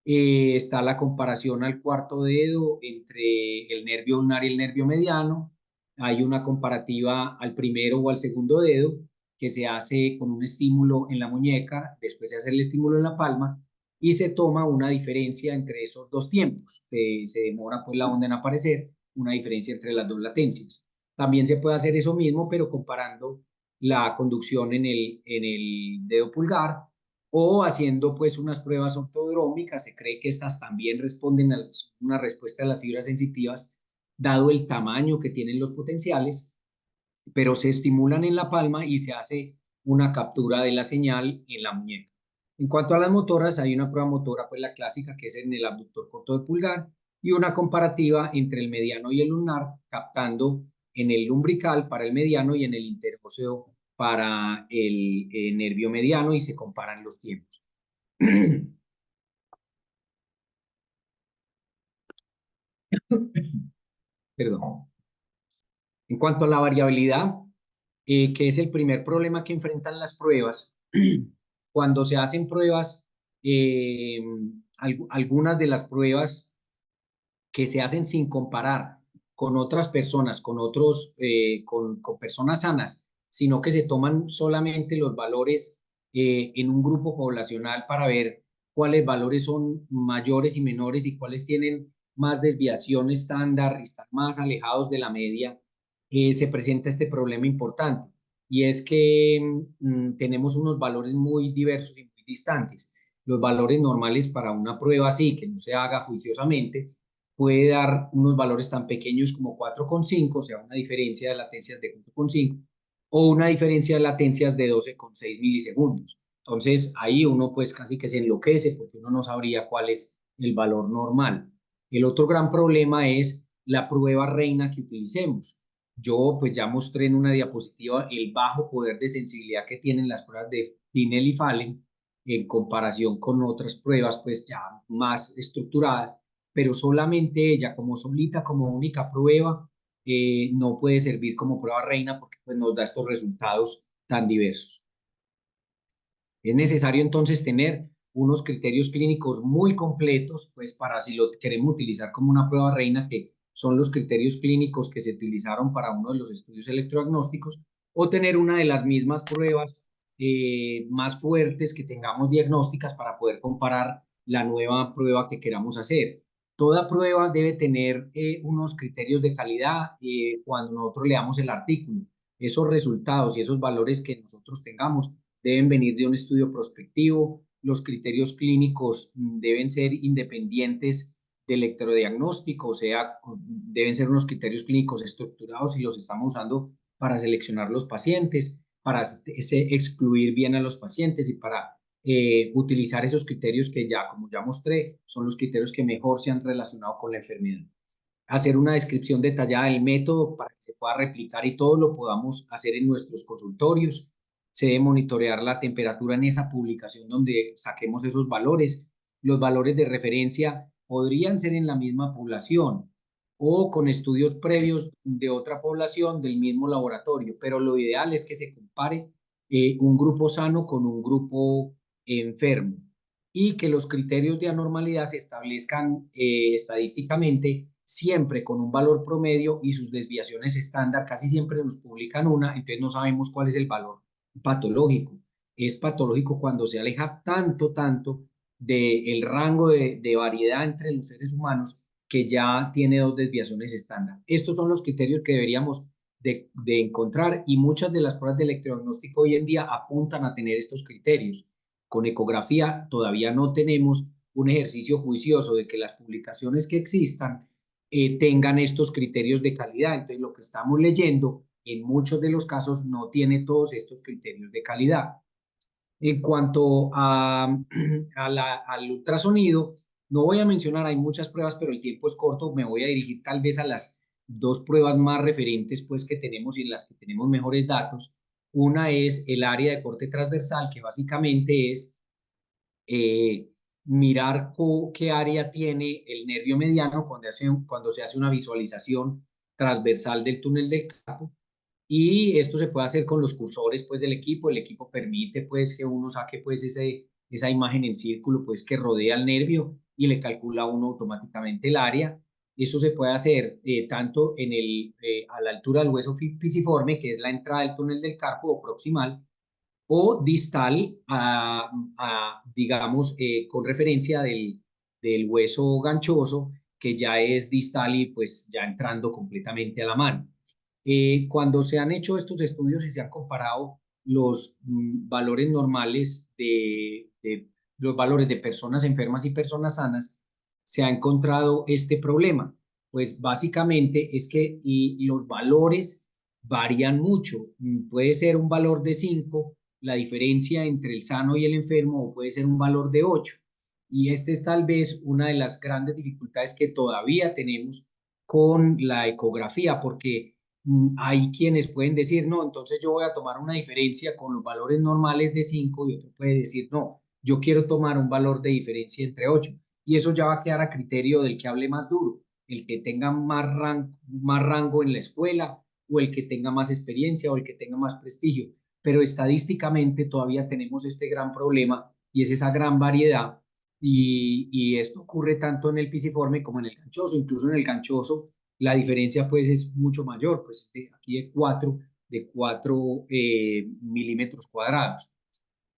Está la comparación al cuarto dedo entre el nervio ulnar y el nervio mediano. Hay una comparativa al primero o al segundo dedo que se hace con un estímulo en la muñeca, después se hace el estímulo en la palma y se toma una diferencia entre esos dos tiempos. Se demora pues la onda en aparecer, una diferencia entre las dos latencias. También se puede hacer eso mismo, pero comparando la conducción en el dedo pulgar o haciendo pues unas pruebas ortodrómicas. Se cree que estas también responden a una respuesta a las fibras sensitivas, dado el tamaño que tienen los potenciales, pero se estimulan en la palma y se hace una captura de la señal en la muñeca. En cuanto a las motoras, hay una prueba motora, pues la clásica, que es en el abductor corto del pulgar, y una comparativa entre el mediano y el ulnar, captando en el lumbrical para el mediano y en el interóseo para el nervio mediano, y se comparan los tiempos. Perdón. En cuanto a la variabilidad, que es el primer problema que enfrentan las pruebas, cuando se hacen pruebas, algunas de las pruebas que se hacen sin comparar con otras personas, con personas sanas, sino que se toman solamente los valores en un grupo poblacional para ver cuáles valores son mayores y menores y cuáles tienen más desviación estándar y están más alejados de la media. Se presenta este problema importante y es que tenemos unos valores muy diversos y muy distantes. Los valores normales para una prueba así, que no se haga juiciosamente, puede dar unos valores tan pequeños como 4,5, o sea, una diferencia de latencias de 4,5, o una diferencia de latencias de 12,6 milisegundos. Entonces, ahí uno pues casi que se enloquece porque uno no sabría cuál es el valor normal. El otro gran problema es la prueba reina que utilicemos. Yo pues ya mostré en una diapositiva el bajo poder de sensibilidad que tienen las pruebas de Tinel y Fallen en comparación con otras pruebas pues ya más estructuradas, pero solamente ella como solita, como única prueba, no puede servir como prueba reina porque pues, nos da estos resultados tan diversos. Es necesario entonces tener unos criterios clínicos muy completos, pues para si lo queremos utilizar como una prueba reina, que son los criterios clínicos que se utilizaron para uno de los estudios electrodiagnósticos, o tener una de las mismas pruebas más fuertes que tengamos diagnósticas para poder comparar la nueva prueba que queramos hacer. Toda prueba debe tener unos criterios de calidad cuando nosotros leamos el artículo. esos resultados y esos valores que nosotros tengamos deben venir de un estudio prospectivo. Los criterios clínicos deben ser independientes del electrodiagnóstico, o sea, deben ser unos criterios clínicos estructurados y los estamos usando para seleccionar los pacientes, para excluir bien a los pacientes y para utilizar esos criterios que ya, como ya mostré, son los criterios que mejor se han relacionado con la enfermedad. Hacer una descripción detallada del método para que se pueda replicar y todo lo podamos hacer en nuestros consultorios. Se debe monitorear la temperatura en esa publicación donde saquemos esos valores. Los valores de referencia podrían ser en la misma población o con estudios previos de otra población del mismo laboratorio, pero lo ideal es que se compare un grupo sano con un grupo enfermo y que los criterios de anormalidad se establezcan estadísticamente siempre con un valor promedio y sus desviaciones estándar. Casi siempre nos publican una, entonces no sabemos cuál es el valor patológico. Es patológico cuando se aleja tanto del rango de variedad entre los seres humanos que ya tiene 2 desviaciones estándar. Estos son los criterios que deberíamos de encontrar y muchas de las pruebas de electrodiagnóstico hoy en día apuntan a tener estos criterios. Con ecografía todavía no tenemos un ejercicio juicioso de que las publicaciones que existan tengan estos criterios de calidad. Entonces, lo que estamos leyendo en muchos de los casos no tiene todos estos criterios de calidad. En cuanto al ultrasonido, no voy a mencionar, hay muchas pruebas, pero el tiempo es corto, me voy a dirigir tal vez a las 2 pruebas más referentes pues, que tenemos y en las que tenemos mejores datos. Una es el área de corte transversal, que básicamente es mirar qué área tiene el nervio mediano cuando se hace una visualización transversal del túnel del carpo. Y esto se puede hacer con los cursores pues, del equipo. El equipo permite pues, que uno saque pues, esa imagen en círculo pues, que rodea el nervio y le calcula uno automáticamente el área. Eso se puede hacer tanto a la altura del hueso pisiforme, que es la entrada del túnel del carpo o proximal, o distal, digamos, con referencia del hueso ganchoso, que ya es distal y pues ya entrando completamente a la mano. Cuando se han hecho estos estudios y se han comparado los valores normales de los valores de personas enfermas y personas sanas, se ha encontrado este problema. Pues básicamente es que los valores varían mucho. Puede ser un valor de 5, la diferencia entre el sano y el enfermo, o puede ser un valor de 8. Y este es tal vez una de las grandes dificultades que todavía tenemos con la ecografía, porque hay quienes pueden decir, no, entonces yo voy a tomar una diferencia con los valores normales de 5 y otro puede decir, no, yo quiero tomar un valor de diferencia entre 8. Y eso ya va a quedar a criterio del que hable más duro, el que tenga más rango en la escuela o el que tenga más experiencia o el que tenga más prestigio. Pero estadísticamente todavía tenemos este gran problema y es esa gran variedad y esto ocurre tanto en el pisiforme como en el ganchoso. Incluso en el ganchoso la diferencia pues es mucho mayor, pues aquí de 4 milímetros cuadrados.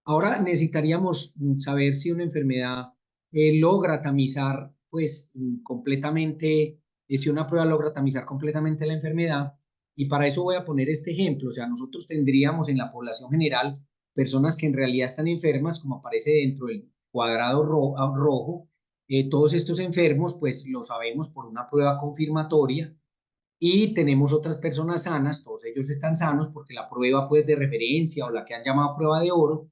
Ahora necesitaríamos saber si una enfermedad logra tamizar pues completamente, si una prueba logra tamizar completamente la enfermedad, y para eso voy a poner este ejemplo. O sea, nosotros tendríamos en la población general personas que en realidad están enfermas, como aparece dentro del cuadrado rojo. Todos estos enfermos pues lo sabemos por una prueba confirmatoria, y tenemos otras personas sanas, todos ellos están sanos porque la prueba pues de referencia o la que han llamado prueba de oro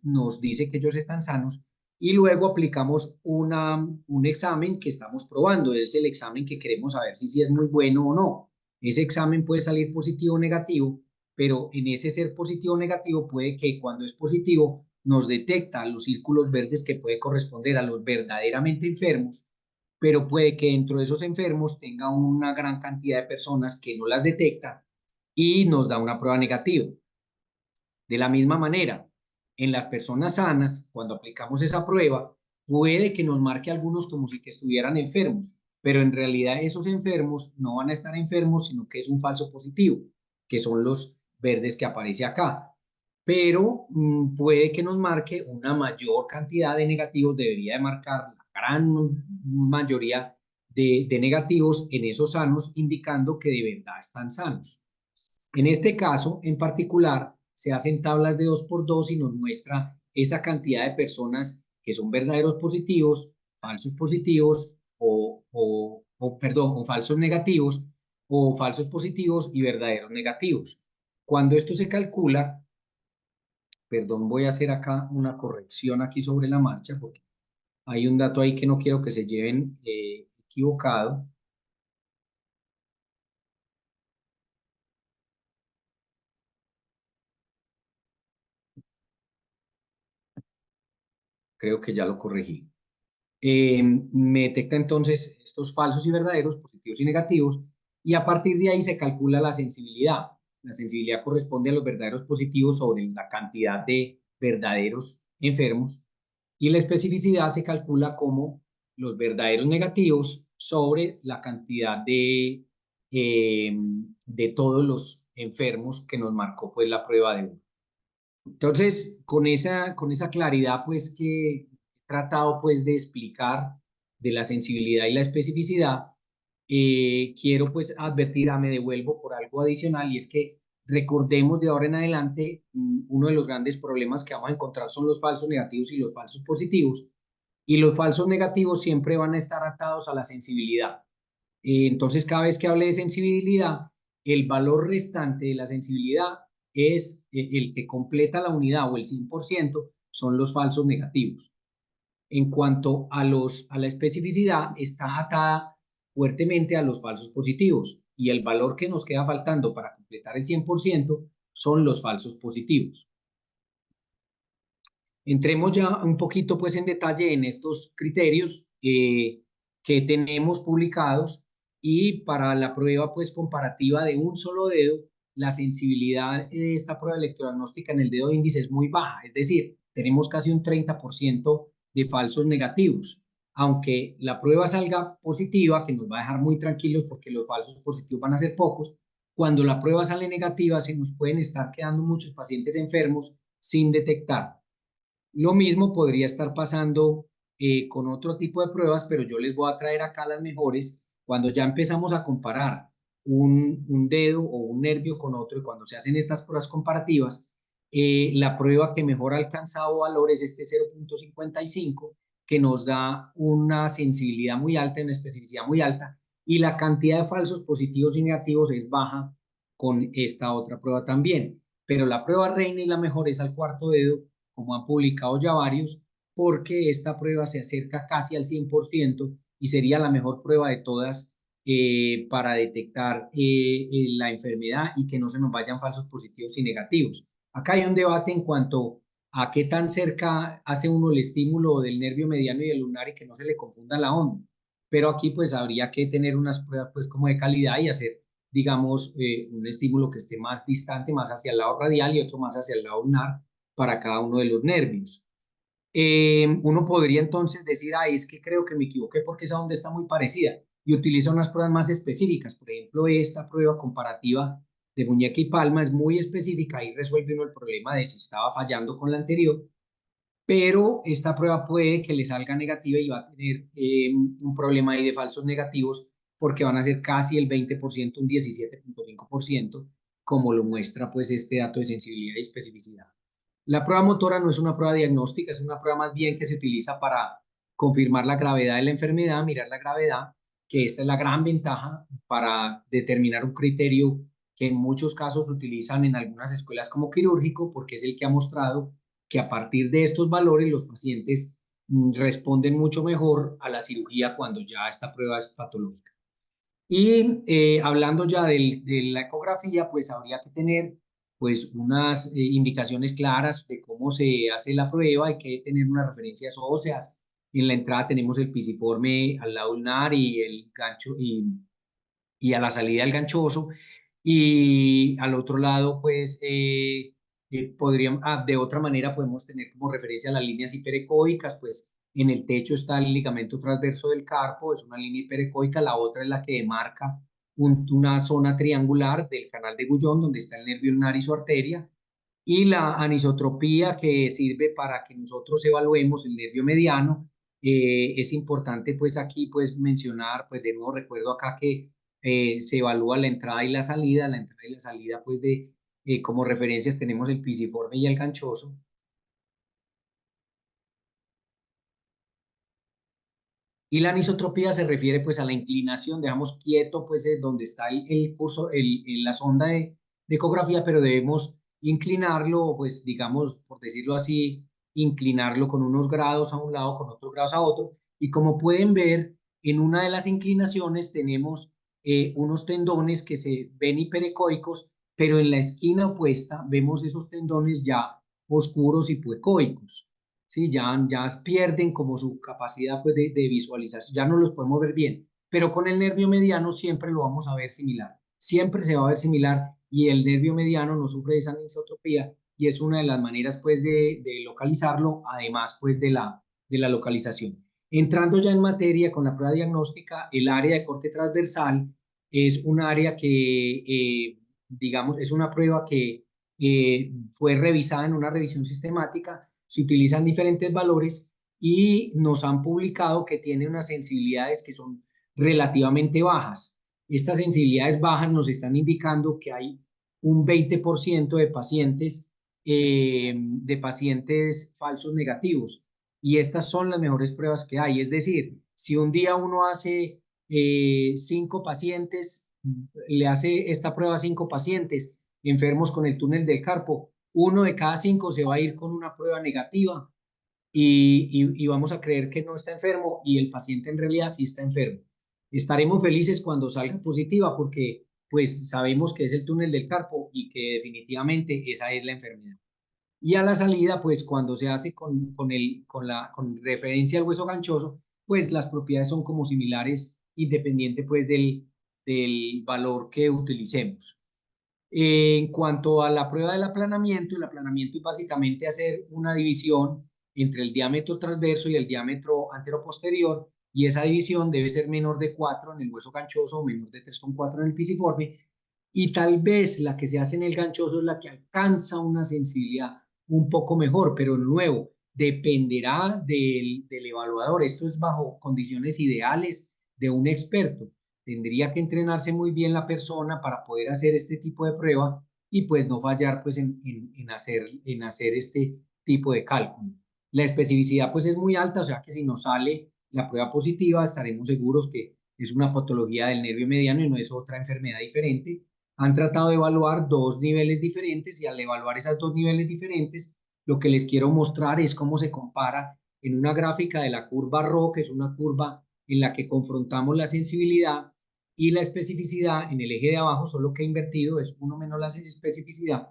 nos dice que ellos están sanos, y luego aplicamos un examen que estamos probando. Es el examen que queremos saber si es muy bueno o no. Ese examen puede salir positivo o negativo, pero en ese ser positivo o negativo puede que cuando es positivo nos detecta los círculos verdes que puede corresponder a los verdaderamente enfermos, pero puede que dentro de esos enfermos tenga una gran cantidad de personas que no las detecta y nos da una prueba negativa. De la misma manera, en las personas sanas, cuando aplicamos esa prueba, puede que nos marque algunos como si que estuvieran enfermos, pero en realidad esos enfermos no van a estar enfermos, sino que es un falso positivo, que son los verdes que aparece acá. Pero puede que nos marque una mayor cantidad de negativos, debería de marcar la gran mayoría de negativos en esos sanos, indicando que de verdad están sanos. En este caso, en particular, se hacen tablas de 2 por 2 y nos muestra esa cantidad de personas que son verdaderos positivos, falsos positivos o falsos negativos o falsos positivos y verdaderos negativos. Cuando esto se calcula, perdón, voy a hacer acá una corrección aquí sobre la marcha porque hay un dato ahí que no quiero que se lleven equivocado. Creo que ya lo corregí. Me detecta entonces estos falsos y verdaderos, positivos y negativos, y a partir de ahí se calcula la sensibilidad. La sensibilidad corresponde a los verdaderos positivos sobre la cantidad de verdaderos enfermos, y la especificidad se calcula como los verdaderos negativos sobre la cantidad de todos los enfermos que nos marcó pues la prueba de uno. Entonces, con esa claridad, pues que he tratado pues de explicar de la sensibilidad y la especificidad, quiero pues advertir, me devuelvo por algo adicional y es que recordemos de ahora en adelante, uno de los grandes problemas que vamos a encontrar son los falsos negativos y los falsos positivos, y los falsos negativos siempre van a estar atados a la sensibilidad. Entonces, cada vez que hable de sensibilidad, el valor restante de la sensibilidad es el que completa la unidad o el 100% son los falsos negativos. En cuanto a la especificidad, está atada fuertemente a los falsos positivos y el valor que nos queda faltando para completar el 100% son los falsos positivos. Entremos ya un poquito pues en detalle en estos criterios que tenemos publicados, y para la prueba pues comparativa de un solo dedo, la sensibilidad de esta prueba electrodiagnóstica en el dedo índice es muy baja, es decir, tenemos casi un 30% de falsos negativos. Aunque la prueba salga positiva, que nos va a dejar muy tranquilos porque los falsos positivos van a ser pocos, cuando la prueba sale negativa se nos pueden estar quedando muchos pacientes enfermos sin detectar. Lo mismo podría estar pasando con otro tipo de pruebas, pero yo les voy a traer acá las mejores. Cuando ya empezamos a comparar un dedo o un nervio con otro, y cuando se hacen estas pruebas comparativas, la prueba que mejor ha alcanzado valor es este 0.55, que nos da una sensibilidad muy alta, una especificidad muy alta, y la cantidad de falsos positivos y negativos es baja con esta otra prueba también. Pero la prueba reina y la mejor es al cuarto dedo, como han publicado ya varios, porque esta prueba se acerca casi al 100% y sería la mejor prueba de todas para detectar la enfermedad y que no se nos vayan falsos positivos y negativos. Acá hay un debate en cuanto a qué tan cerca hace uno el estímulo del nervio mediano y el lunar y que no se le confunda la onda. Pero aquí pues habría que tener unas pruebas pues como de calidad y hacer, digamos, un estímulo que esté más distante, más hacia el lado radial y otro más hacia el lado lunar para cada uno de los nervios. Uno podría entonces decir, ay, es que creo que me equivoqué porque esa onda está muy parecida, y utiliza unas pruebas más específicas. Por ejemplo, esta prueba comparativa de muñeca y palma es muy específica y resuelve uno el problema de si estaba fallando con la anterior, pero esta prueba puede que le salga negativa y va a tener un problema ahí de falsos negativos porque van a ser casi el 20%, un 17.5%, como lo muestra pues este dato de sensibilidad y especificidad. La prueba motora no es una prueba diagnóstica, es una prueba más bien que se utiliza para confirmar la gravedad de la enfermedad, mirar la gravedad, que esta es la gran ventaja para determinar un criterio que en muchos casos utilizan en algunas escuelas como quirúrgico, porque es el que ha mostrado que a partir de estos valores los pacientes responden mucho mejor a la cirugía cuando ya esta prueba es patológica. Y hablando ya de la ecografía, pues habría que tener pues unas indicaciones claras de cómo se hace la prueba. Hay que tener unas referencias óseas. En la entrada tenemos el pisiforme al lado ulnar y el gancho y a la salida el ganchoso, y al otro lado pues podríamos, de otra manera podemos tener como referencia las líneas hiperecoicas. Pues en el techo está el ligamento transverso del carpo, es una línea hiperecoica. La otra es la que demarca una zona triangular del canal de Gullón donde está el nervio ulnar y su arteria, y la anisotropía que sirve para que nosotros evaluemos el nervio mediano. Es importante pues aquí pues mencionar, pues de nuevo recuerdo acá que se evalúa la entrada y la salida. La entrada y la salida, pues como referencias tenemos el pisiforme y el ganchoso. Y la anisotropía se refiere pues a la inclinación, dejamos quieto pues donde está el curso, la sonda de ecografía, pero debemos inclinarlo, pues digamos, por decirlo así, inclinarlo con unos grados a un lado, con otros grados a otro. Y como pueden ver, en una de las inclinaciones tenemos unos tendones que se ven hiperecoicos, pero en la esquina opuesta vemos esos tendones ya oscuros hipoecoicos. ¿Sí? Ya pierden como su capacidad pues, de visualización, ya no los podemos ver bien, pero con el nervio mediano siempre lo vamos a ver similar, siempre se va a ver similar y el nervio mediano no sufre de esa anisotropía y es una de las maneras pues de localizarlo, además pues de la localización. Entrando ya en materia con la prueba diagnóstica, el área de corte transversal es un área que, digamos, es una prueba que fue revisada en una revisión sistemática. Se utilizan diferentes valores y nos han publicado que tiene unas sensibilidades que son relativamente bajas. Estas sensibilidades bajas nos están indicando que hay un 20% de pacientes falsos negativos y estas son las mejores pruebas que hay. Es decir, si un día uno hace 5 pacientes, le hace esta prueba a 5 pacientes enfermos con el túnel del carpo, 1 de cada 5 se va a ir con una prueba negativa y vamos a creer que no está enfermo y el paciente en realidad sí está enfermo. Estaremos felices cuando salga positiva porque pues sabemos que es el túnel del carpo y que definitivamente esa es la enfermedad. Y a la salida, pues cuando se hace con referencia al hueso ganchoso, pues las propiedades son como similares independiente pues del valor que utilicemos. En cuanto a la prueba del aplanamiento, el aplanamiento es básicamente hacer una división entre el diámetro transverso y el diámetro anteroposterior, y esa división debe ser menor de 4 en el hueso ganchoso o menor de 3,4 en el pisiforme, y tal vez la que se hace en el ganchoso es la que alcanza una sensibilidad un poco mejor, pero de nuevo, dependerá del evaluador. Esto es bajo condiciones ideales de un experto. Tendría que entrenarse muy bien la persona para poder hacer este tipo de prueba y pues no fallar pues en hacer este tipo de cálculo. La especificidad pues es muy alta, o sea que si nos sale la prueba positiva estaremos seguros que es una patología del nervio mediano y no es otra enfermedad diferente. Han tratado de evaluar 2 niveles diferentes y al evaluar esos 2 niveles diferentes, lo que les quiero mostrar es cómo se compara en una gráfica de la curva RO, que es una curva en la que confrontamos la sensibilidad y la especificidad en el eje de abajo, solo que invertido, es 1 menos la especificidad.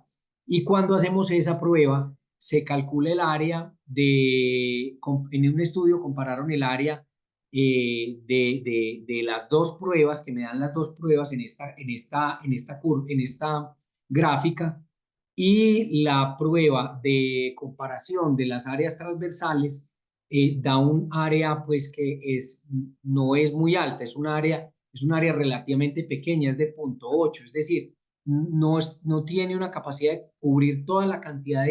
Y cuando hacemos esa prueba, se calcula el área en un estudio compararon el área de las 2 pruebas, que me dan las 2 pruebas en esta gráfica, y la prueba de comparación de las áreas transversales da un área pues que no es muy alta, es un área relativamente pequeña, es de 0,8, es decir, no tiene una capacidad de cubrir toda la cantidad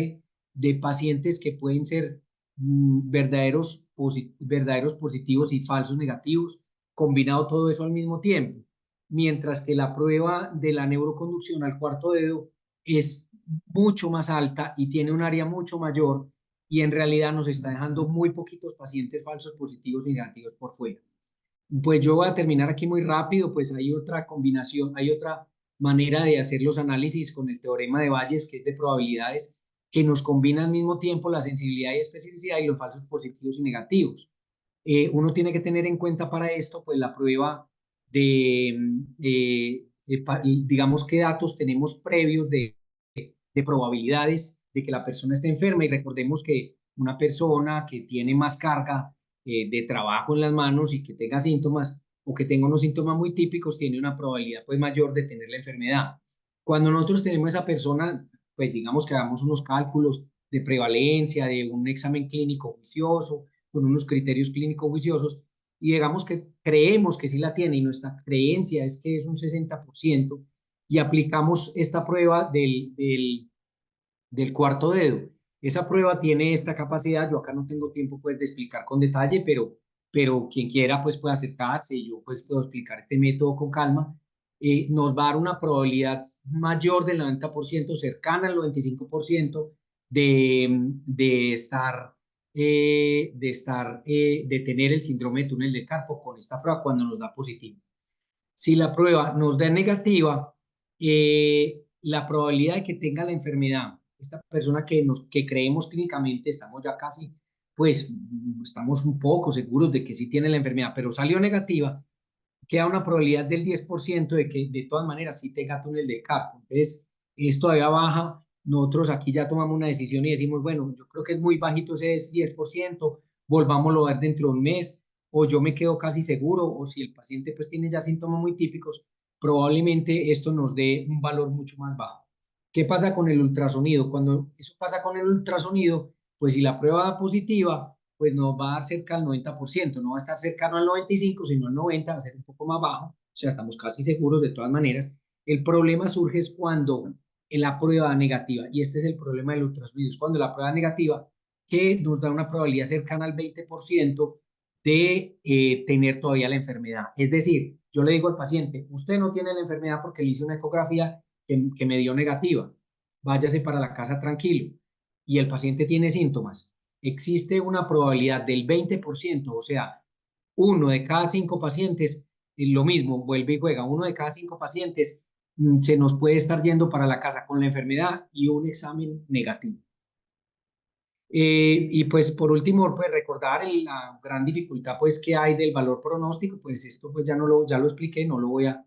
de pacientes que pueden ser verdaderos positivos y falsos negativos, combinado todo eso al mismo tiempo. Mientras que la prueba de la neuroconducción al cuarto dedo es mucho más alta y tiene un área mucho mayor y en realidad nos está dejando muy poquitos pacientes falsos positivos y negativos por fuera. Pues yo voy a terminar aquí muy rápido, pues hay otra combinación, hay otra manera de hacer los análisis con el teorema de Bayes, que es de probabilidades, que nos combina al mismo tiempo la sensibilidad y especificidad y los falsos positivos y negativos. Uno tiene que tener en cuenta para esto, pues la prueba digamos, qué datos tenemos previos de probabilidades de que la persona esté enferma y recordemos que una persona que tiene más carga de trabajo en las manos y que tenga síntomas o que tenga unos síntomas muy típicos tiene una probabilidad pues mayor de tener la enfermedad. Cuando nosotros tenemos a esa persona, pues digamos que hagamos unos cálculos de prevalencia, de un examen clínico juicioso, con unos criterios clínicos juiciosos, y digamos que creemos que sí la tiene y nuestra creencia es que es un 60%, y aplicamos esta prueba del cuarto dedo. Esa prueba tiene esta capacidad, yo acá no tengo tiempo pues de explicar con detalle, pero quien quiera pues puede acercarse y yo pues puedo explicar este método con calma. nos va a dar una probabilidad mayor del 90%, cercana al 95% de tener el síndrome de túnel del carpo con esta prueba cuando nos da positivo. Si la prueba nos da negativa, la probabilidad de que tenga la enfermedad, esta persona que creemos clínicamente, estamos ya casi, pues estamos un poco seguros de que sí tiene la enfermedad, pero salió negativa, queda una probabilidad del 10% de que de todas maneras sí tenga túnel del carpo. Entonces, es todavía baja. Nosotros aquí ya tomamos una decisión y decimos, bueno, yo creo que es muy bajito ese 10%, volvámoslo a ver dentro de un mes, o yo me quedo casi seguro, o si el paciente pues tiene ya síntomas muy típicos, probablemente esto nos dé un valor mucho más bajo. ¿Qué pasa con el ultrasonido? Cuando eso pasa con el ultrasonido, pues si la prueba da positiva, pues nos va a dar cerca al 90%, no va a estar cercano al 95%, sino al 90%, va a ser un poco más bajo, o sea, estamos casi seguros de todas maneras. El problema surge es cuando la prueba negativa, y este es el problema del ultrasonido, es cuando la prueba negativa, que nos da una probabilidad cercana al 20% de tener todavía la enfermedad. Es decir, yo le digo al paciente, usted no tiene la enfermedad porque le hice una ecografía que me dio negativa, váyase para la casa tranquilo, y el paciente tiene síntomas. Existe una probabilidad del 20%, o sea, 1 de cada 5 pacientes, lo mismo, vuelve y juega, 1 de cada 5 pacientes se nos puede estar yendo para la casa con la enfermedad y un examen negativo. Y pues por último, pues recordar la gran dificultad pues que hay del valor pronóstico, pues esto pues ya lo expliqué, no lo voy a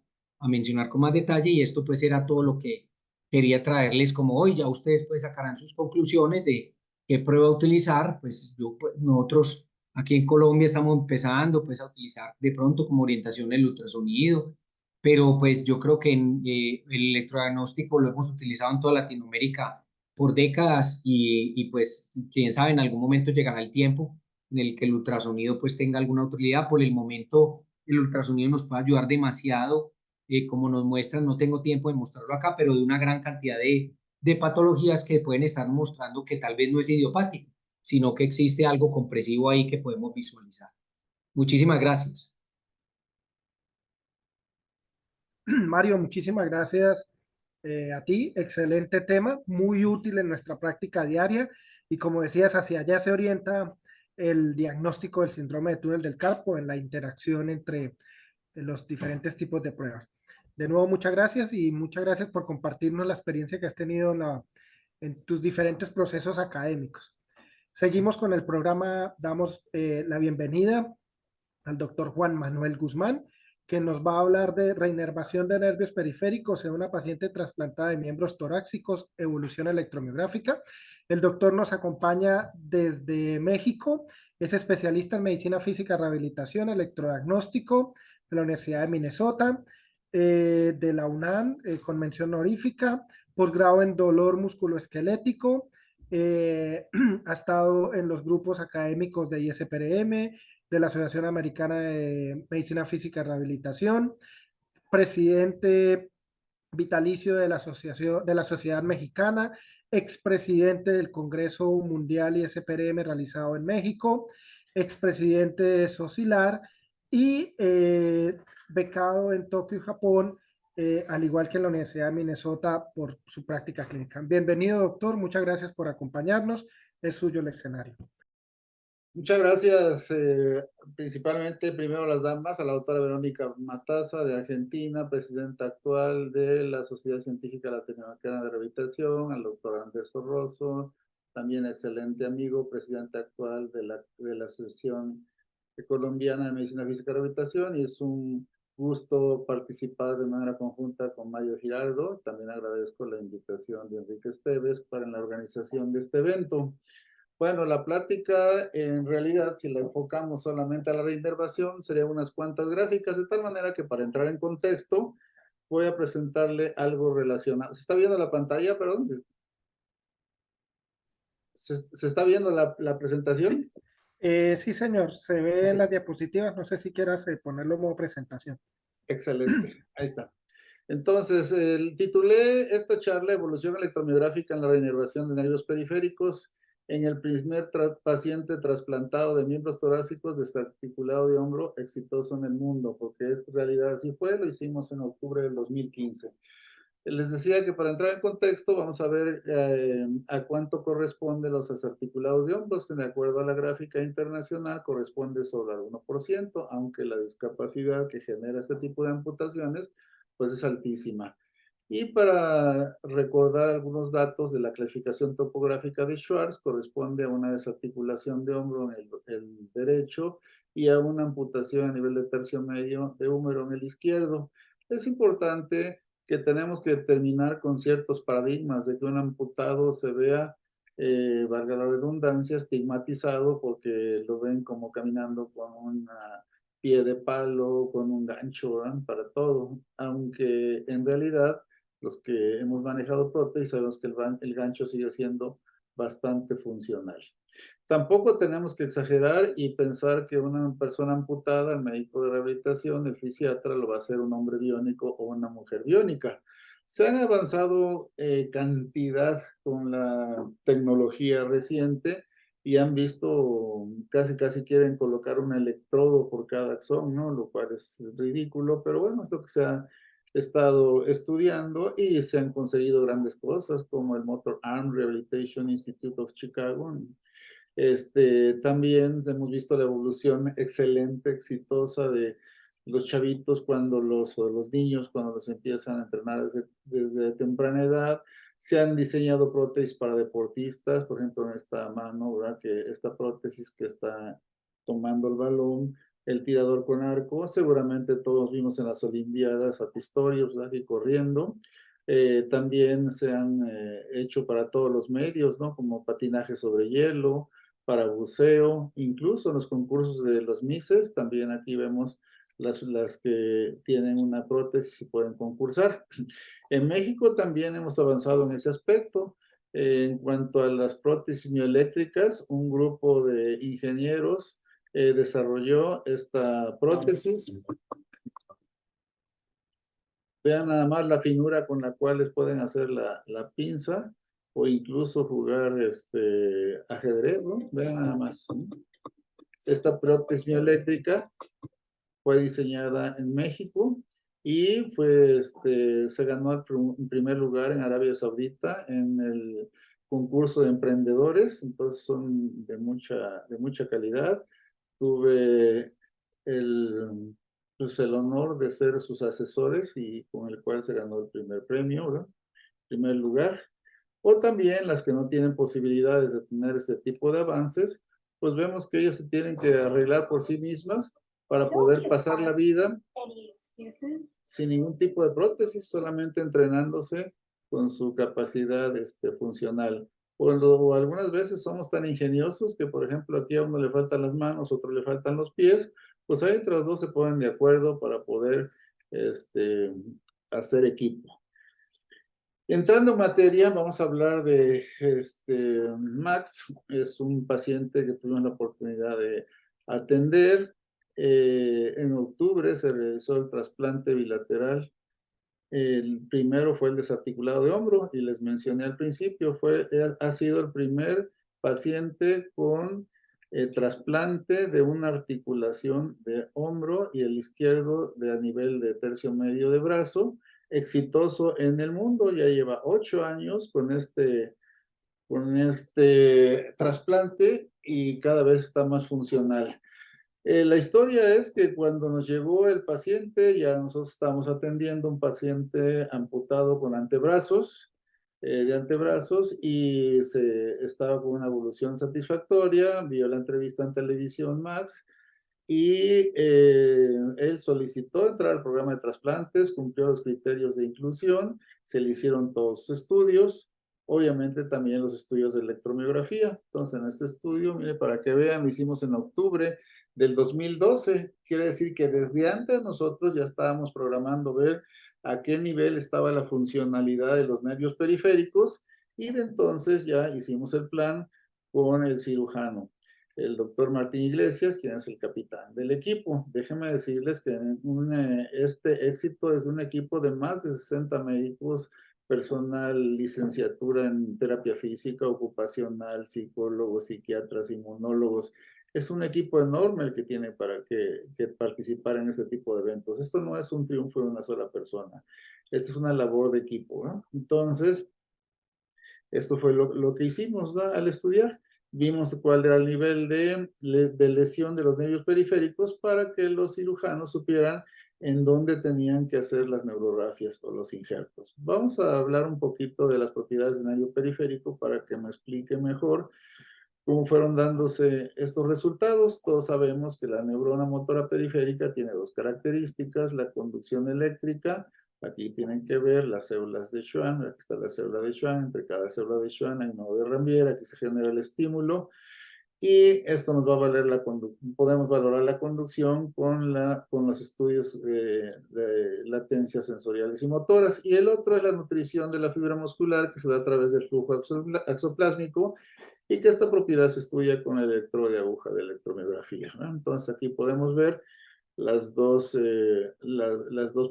mencionar con más detalle, y esto pues era todo lo que quería traerles como hoy. Ya ustedes pues sacarán sus conclusiones de qué prueba utilizar. Pues nosotros aquí en Colombia estamos empezando pues a utilizar de pronto como orientación el ultrasonido, pero pues yo creo que el electrodiagnóstico lo hemos utilizado en toda Latinoamérica por décadas, y pues quién sabe, en algún momento llegará el tiempo en el que el ultrasonido pues tenga alguna utilidad. Por el momento el ultrasonido nos puede ayudar demasiado, como nos muestran, no tengo tiempo de mostrarlo acá, pero de una gran cantidad de patologías que pueden estar mostrando que tal vez no es idiopático, sino que existe algo compresivo ahí que podemos visualizar. Muchísimas gracias. Mario, muchísimas gracias a ti. Excelente tema, muy útil en nuestra práctica diaria. Y como decías, hacia allá se orienta el diagnóstico del síndrome de túnel del carpo en la interacción entre los diferentes tipos de pruebas. De nuevo, muchas gracias, y muchas gracias por compartirnos la experiencia que has tenido en tus diferentes procesos académicos. Seguimos con el programa. Damos la bienvenida al doctor Juan Manuel Guzmán, que nos va a hablar de reinervación de nervios periféricos en una paciente trasplantada de miembros torácicos, evolución electromiográfica. El doctor nos acompaña desde México, es especialista en medicina física, rehabilitación, electrodiagnóstico de la Universidad de Minnesota, de la UNAM, con mención honorífica, posgrado en dolor musculoesquelético, ha estado en los grupos académicos de ISPRM, de la Asociación Americana de Medicina Física y Rehabilitación, presidente vitalicio de la Asociación de la Sociedad Mexicana, expresidente del Congreso Mundial ISPRM realizado en México, expresidente de Socilar, y becado en Tokio, Japón, al igual que en la Universidad de Minnesota por su práctica clínica. Bienvenido, doctor, muchas gracias por acompañarnos. Es suyo el escenario. Muchas gracias, principalmente primero a las damas, a la doctora Verónica Mataza de Argentina, presidenta actual de la Sociedad Científica Latinoamericana de Rehabilitación, al doctor Anderson Rosso, también excelente amigo, presidente actual de la Asociación Colombiana de Medicina Física y Rehabilitación, y es un gusto participar de manera conjunta con Mario Giraldo. También agradezco la invitación de Enrique Esteves para la organización de este evento. Bueno, la plática en realidad, si la enfocamos solamente a la reinervación, serían unas cuantas gráficas, de tal manera que para entrar en contexto, voy a presentarle algo relacionado. ¿Se está viendo la pantalla? Perdón. ¿Se está viendo la presentación? Sí, señor, se ve en las diapositivas. No sé si quieras ponerlo en modo presentación. Excelente, ahí está. Entonces, titulé esta charla Evolución electromiográfica en la reinervación de nervios periféricos, en el primer paciente trasplantado de miembros torácicos desarticulado de hombro exitoso en el mundo, porque en realidad así fue, lo hicimos en octubre del 2015. Les decía que para entrar en contexto vamos a ver a cuánto corresponde los desarticulados de hombros. De acuerdo a la gráfica internacional corresponde solo al 1%, aunque la discapacidad que genera este tipo de amputaciones pues es altísima. Y para recordar algunos datos de la clasificación topográfica de Schwartz, corresponde a una desarticulación de hombro en el derecho y a una amputación a nivel de tercio medio de húmero en el izquierdo. Es importante que tenemos que terminar con ciertos paradigmas de que un amputado se vea, valga la redundancia, estigmatizado porque lo ven como caminando con un pie de palo, con un gancho, ¿verdad? Para todo, aunque en realidad los que hemos manejado prótesis sabemos que el gancho sigue siendo bastante funcional. Tampoco tenemos que exagerar y pensar que una persona amputada, el médico de rehabilitación, el fisiatra, lo va a hacer un hombre biónico o una mujer biónica. Se han avanzado cantidad con la tecnología reciente y han visto, casi quieren colocar un electrodo por cada axón, ¿no? Lo cual es ridículo, pero bueno, es lo que se ha estado estudiando y se han conseguido grandes cosas como el Motor Arm Rehabilitation Institute of Chicago. También hemos visto la evolución excelente, exitosa de los chavitos cuando los niños cuando los empiezan a entrenar desde temprana edad. Se han diseñado prótesis para deportistas, por ejemplo en esta mano, ¿verdad? Que esta prótesis que está tomando el balón, el tirador con arco, seguramente todos vimos en las Olimpiadas a Pistorius, ¿verdad? Y corriendo. También se han hecho para todos los medios, ¿no? Como patinaje sobre hielo, para buceo, incluso en los concursos de los Misses, también aquí vemos las que tienen una prótesis y pueden concursar. En México también hemos avanzado en ese aspecto. En cuanto a las prótesis mioeléctricas, un grupo de ingenieros desarrolló esta prótesis. Vean nada más la finura con la cual les pueden hacer la pinza o incluso jugar ajedrez, ¿no? Vean nada más. Esta prótesis mioeléctrica fue diseñada en México y se ganó el primer lugar en Arabia Saudita en el concurso de emprendedores, entonces son de mucha calidad. Tuve el honor de ser sus asesores y con el cual se ganó el primer premio, ¿verdad? Primer lugar. O también las que no tienen posibilidades de tener este tipo de avances, pues vemos que ellas se tienen que arreglar por sí mismas para poder pasar la vida sin ningún tipo de prótesis, solamente entrenándose con su capacidad funcional. O algunas veces somos tan ingeniosos que, por ejemplo, aquí a uno le faltan las manos, a otro le faltan los pies, pues ahí entre los dos se ponen de acuerdo para poder hacer equipo. Entrando en materia, vamos a hablar de Max. Es un paciente que tuvimos la oportunidad de atender. En octubre se realizó el trasplante bilateral. El primero fue el desarticulado de hombro y les mencioné al principio, ha sido el primer paciente con trasplante de una articulación de hombro y el izquierdo a nivel de tercio medio de brazo, exitoso en el mundo. Ya lleva 8 años con este trasplante y cada vez está más funcional. La historia es que cuando nos llegó el paciente, ya nosotros estábamos atendiendo un paciente amputado con antebrazos, y estaba con una evolución satisfactoria, vio la entrevista en televisión Max, y él solicitó entrar al programa de trasplantes, cumplió los criterios de inclusión, se le hicieron todos los estudios, obviamente también los estudios de electromiografía. Entonces en este estudio, mire, para que vean, lo hicimos en octubre del 2012, quiere decir que desde antes nosotros ya estábamos programando ver a qué nivel estaba la funcionalidad de los nervios periféricos y de entonces ya hicimos el plan con el cirujano, el doctor Martín Iglesias, quien es el capitán del equipo. Déjenme decirles que este éxito es un equipo de más de 60 médicos personal licenciatura en terapia física, ocupacional, psicólogos, psiquiatras, inmunólogos. Es un equipo enorme el que tiene para que participar en este tipo de eventos. Esto no es un triunfo de una sola persona. Esta es una labor de equipo, ¿no? Entonces, esto fue lo que hicimos, ¿no? Al estudiar. Vimos cuál era el nivel de lesión de los nervios periféricos para que los cirujanos supieran en dónde tenían que hacer las neurografias o los injertos. Vamos a hablar un poquito de las propiedades del nervio periférico para que me explique mejor cómo fueron dándose estos resultados. Todos sabemos que la neurona motora periférica tiene dos características: la conducción eléctrica. Aquí tienen que ver las células de Schwann. Aquí está la célula de Schwann. Entre cada célula de Schwann hay un nodo de Ranvier. Aquí se genera el estímulo. Y esto nos va a valer podemos valorar la conducción con los estudios de latencias sensoriales y motoras. Y el otro es la nutrición de la fibra muscular, que se da a través del flujo axoplásmico, y que esta propiedad se estudia con el electrodo de aguja de electromiografía, ¿no? Entonces aquí podemos ver las dos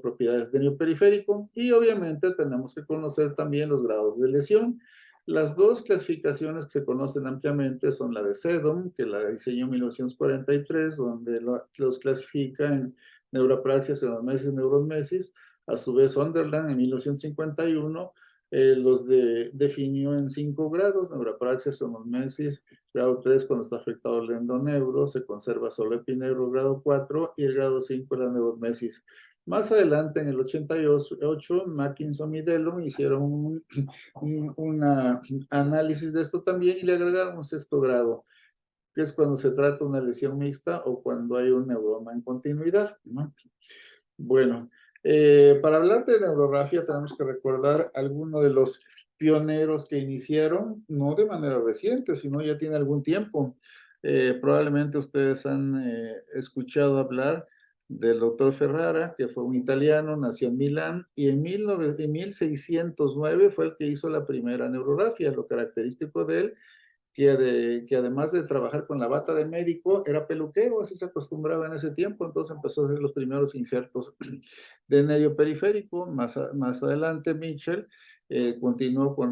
propiedades del nervio periférico, y obviamente tenemos que conocer también los grados de lesión. Las dos clasificaciones que se conocen ampliamente son la de Sedom, que la diseñó en 1943, donde los clasifica en neuropraxias, enormesis y neurosmesis. A su vez, Sunderland en 1951 los definió en 5 grados: neuropraxias, enormesis, grado 3 cuando está afectado el endoneuro, se conserva solo epineuro, grado 4, y el grado 5 la neurosmesis. Más adelante, en el 88, Mackinson y Dellon hicieron un análisis de esto también y le agregaron un 6º grado, que es cuando se trata de una lesión mixta o cuando hay un neuroma en continuidad, ¿no? Bueno, para hablar de neurografía tenemos que recordar algunos de los pioneros que iniciaron, no de manera reciente, sino ya tiene algún tiempo. Probablemente ustedes han escuchado hablar del doctor Ferrara, que fue un italiano, nació en Milán, y en 1609 fue el que hizo la primera neurografía. Lo característico de él, que además de trabajar con la bata de médico, era peluquero, así se acostumbraba en ese tiempo. Entonces empezó a hacer los primeros injertos de nervio periférico. Más adelante, Mitchell continuó con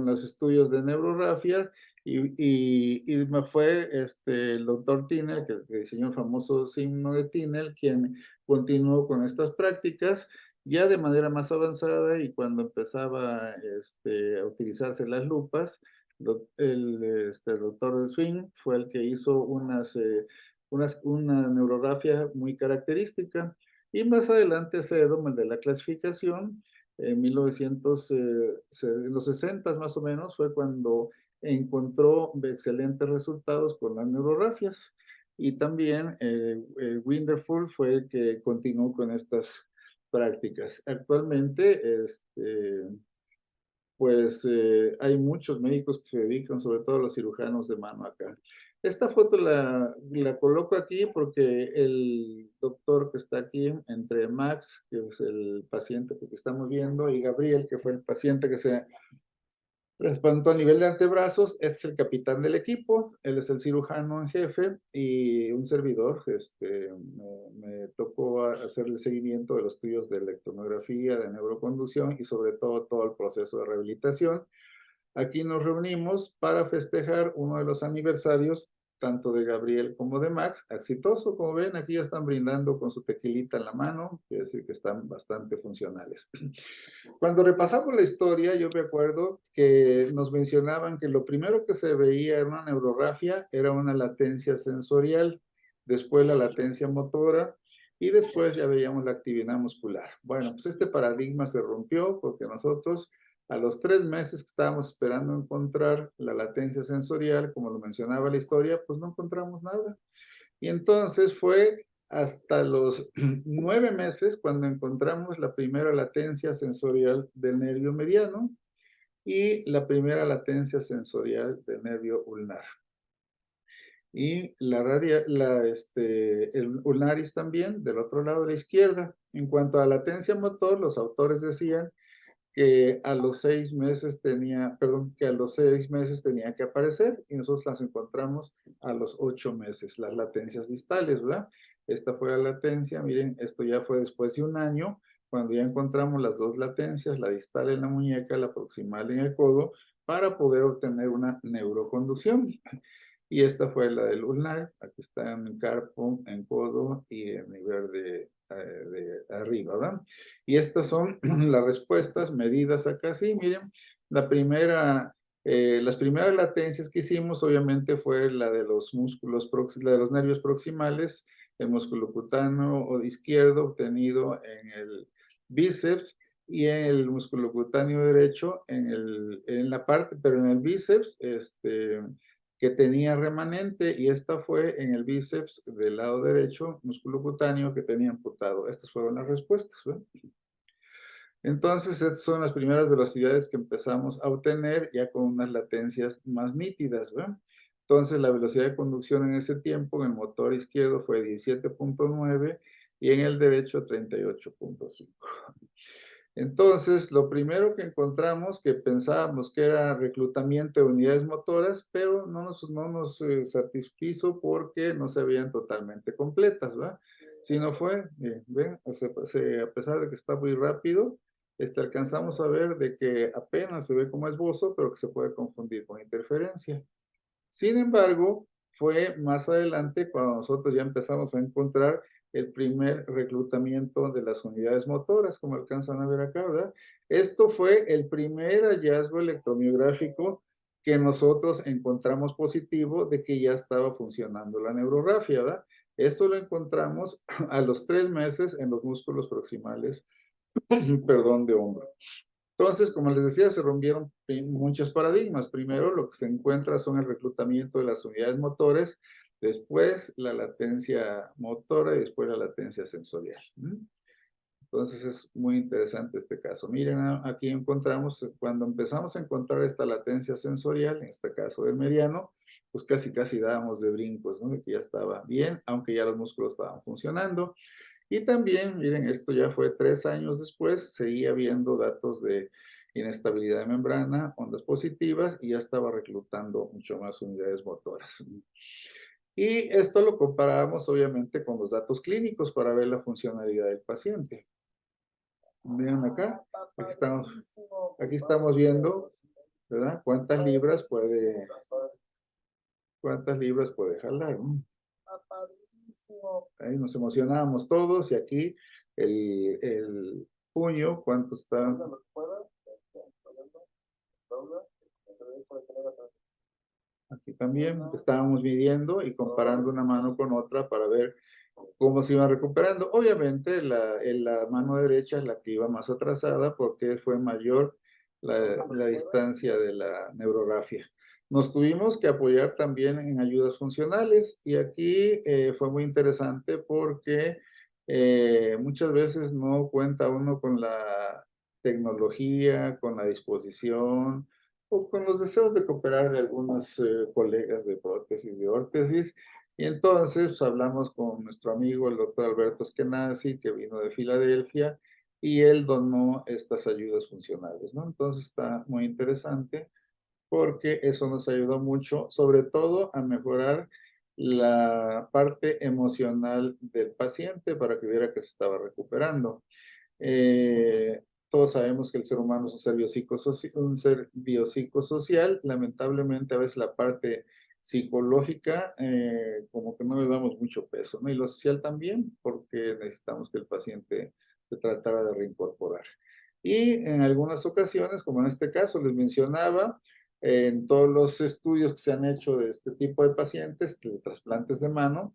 los estudios de neurografía, y fue el doctor Tinel, que diseñó el famoso signo de Tinel, quien continuó con estas prácticas ya de manera más avanzada, y cuando empezaba a utilizarse las lupas, el doctor Swing fue el que hizo una neurografía muy característica. Y más adelante Sedom, el de la clasificación, en los 60 más o menos, fue cuando encontró excelentes resultados con las neurografias. Y también Winderful fue el que continuó con estas prácticas. Actualmente, pues hay muchos médicos que se dedican, sobre todo los cirujanos de mano acá. Esta foto la coloco aquí porque el doctor que está aquí, entre Max, que es el paciente que estamos viendo, y Gabriel, que fue el paciente que se trasplantó a nivel de antebrazos, es el capitán del equipo, él es el cirujano en jefe, y un servidor, me tocó hacer el seguimiento de los estudios de electromiografía, de neuroconducción y sobre todo el proceso de rehabilitación. Aquí nos reunimos para festejar uno de los aniversarios, tanto de Gabriel como de Max, exitoso. Como ven, aquí ya están brindando con su tequilita en la mano, quiere decir que están bastante funcionales. Cuando repasamos la historia, yo me acuerdo que nos mencionaban que lo primero que se veía en una neurografía era una latencia sensorial, después la latencia motora, y después ya veíamos la actividad muscular. Bueno, pues este paradigma se rompió porque nosotros, a los 3 meses que estábamos esperando encontrar la latencia sensorial, como lo mencionaba la historia, pues no encontramos nada. Y entonces fue hasta los 9 meses cuando encontramos la primera latencia sensorial del nervio mediano y la primera latencia sensorial del nervio ulnar. Y el ulnaris también, del otro lado de la izquierda. En cuanto a latencia motor, los autores decían que a los 6 meses tenía que aparecer, y nosotros las encontramos a los 8 meses, las latencias distales, ¿verdad? Esta fue la latencia, miren, esto ya fue después de 1 año, cuando ya encontramos las dos latencias, la distal en la muñeca, la proximal en el codo, para poder obtener una neuroconducción. Y esta fue la del ulnar, aquí está en carpo, en codo y en nivel de arriba, ¿verdad? Y estas son las respuestas medidas acá, sí, miren, la primera, las primeras latencias que hicimos obviamente fue la de los músculos, la de los nervios proximales, el músculo cutáneo o izquierdo obtenido en el bíceps y en el músculo cutáneo derecho en la parte, pero en el bíceps, que tenía remanente, y esta fue en el bíceps del lado derecho, músculo cutáneo que tenía amputado. Estas fueron las respuestas, ¿verdad? Entonces, estas son las primeras velocidades que empezamos a obtener ya con unas latencias más nítidas, ¿verdad? Entonces, la velocidad de conducción en ese tiempo en el motor izquierdo fue 17.9 y en el derecho 38.5. Entonces, lo primero que encontramos, que pensábamos que era reclutamiento de unidades motoras, pero no nos satisfizo porque no se veían totalmente completas, ¿verdad? Sino fue, ven, a pesar de que está muy rápido, alcanzamos a ver de que apenas se ve como esbozo, pero que se puede confundir con interferencia. Sin embargo, fue más adelante cuando nosotros ya empezamos a encontrar el primer reclutamiento de las unidades motoras, como alcanzan a ver acá, ¿verdad? Esto fue el primer hallazgo electromiográfico que nosotros encontramos positivo de que ya estaba funcionando la neurografia, ¿verdad? Esto lo encontramos a los 3 meses en los músculos proximales, perdón, de hombro. Entonces, como les decía, se rompieron muchos paradigmas. Primero, lo que se encuentra son el reclutamiento de las unidades motores, después la latencia motora y después la latencia sensorial. Entonces, es muy interesante este caso. Miren, aquí encontramos, cuando empezamos a encontrar esta latencia sensorial, en este caso del mediano, pues casi dábamos de brincos, ¿no? Que ya estaba bien, aunque ya los músculos estaban funcionando. Y también, miren, esto ya fue 3 años después, seguía viendo datos de inestabilidad de membrana, ondas positivas, y ya estaba reclutando mucho más unidades motoras. Y esto lo comparábamos obviamente con los datos clínicos para ver la funcionalidad del paciente. Vean acá, aquí estamos viendo, ¿verdad? ¿Cuántas libras puede jalar? Ahí nos emocionábamos todos y aquí el puño, ¿cuánto está? Aquí también estábamos midiendo y comparando una mano con otra para ver cómo se iban recuperando. Obviamente la mano derecha es la que iba más atrasada porque fue mayor la distancia de la neurografia. Nos tuvimos que apoyar también en ayudas funcionales y aquí fue muy interesante porque muchas veces no cuenta uno con la tecnología, con la disposición o con los deseos de cooperar de algunos colegas de prótesis, de órtesis. Y entonces pues, hablamos con nuestro amigo, el doctor Alberto Eskenazi, que vino de Filadelfia, y él donó estas ayudas funcionales, ¿no? Entonces está muy interesante porque eso nos ayudó mucho, sobre todo a mejorar la parte emocional del paciente para que viera que se estaba recuperando. Todos sabemos que el ser humano es un ser biopsicosocial. Lamentablemente, a veces la parte psicológica, como que no le damos mucho peso, ¿no? Y lo social también, porque necesitamos que el paciente se tratara de reincorporar. Y en algunas ocasiones, como en este caso les mencionaba, en todos los estudios que se han hecho de este tipo de pacientes, de trasplantes de mano,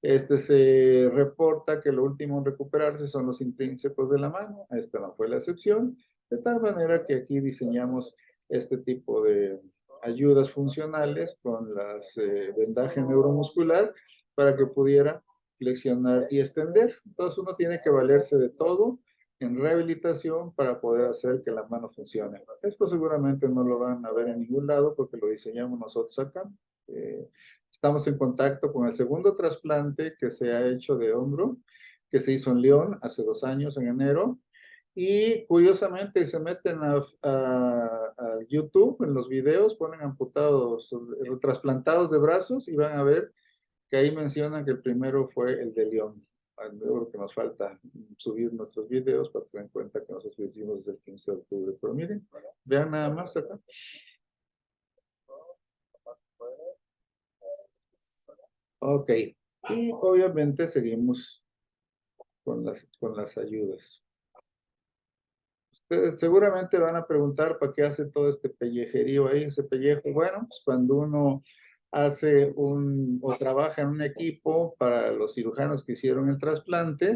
se reporta que lo último en recuperarse son los intrínsecos de la mano. Esta no fue la excepción, de tal manera que aquí diseñamos este tipo de ayudas funcionales con las vendaje neuromuscular para que pudiera flexionar y extender. Entonces uno tiene que valerse de todo en rehabilitación para poder hacer que la mano funcione. Esto seguramente no lo van a ver en ningún lado porque lo diseñamos nosotros acá. Estamos en contacto con el segundo trasplante que se ha hecho de hombro, que se hizo en León hace 2 años, en enero. Y curiosamente se meten a YouTube, en los videos, ponen amputados, trasplantados de brazos y van a ver que ahí mencionan que el primero fue el de León. Creo que nos falta subir nuestros videos para que se den cuenta que nosotros lo hicimos desde el 15 de octubre. Pero miren, vean nada más acá. Ok, y obviamente seguimos con las ayudas. Ustedes seguramente van a preguntar para qué hace todo este pellejerío ahí, ese pellejo. Bueno, pues cuando uno hace o trabaja en un equipo para los cirujanos que hicieron el trasplante,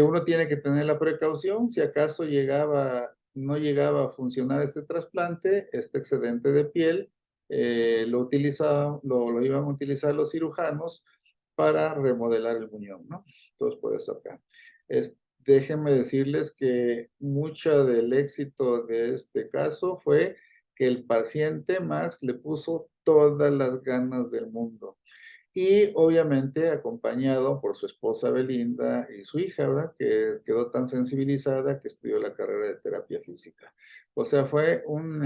uno tiene que tener la precaución, si acaso no llegaba a funcionar este trasplante, este excedente de piel, lo iban a utilizar los cirujanos para remodelar el muñón, ¿no? Entonces, por eso acá. Déjenme decirles que mucho del éxito de este caso fue que el paciente Max le puso todas las ganas del mundo. Y obviamente acompañado por su esposa Belinda y su hija, ¿verdad? Que quedó tan sensibilizada que estudió la carrera de terapia física. O sea, fue un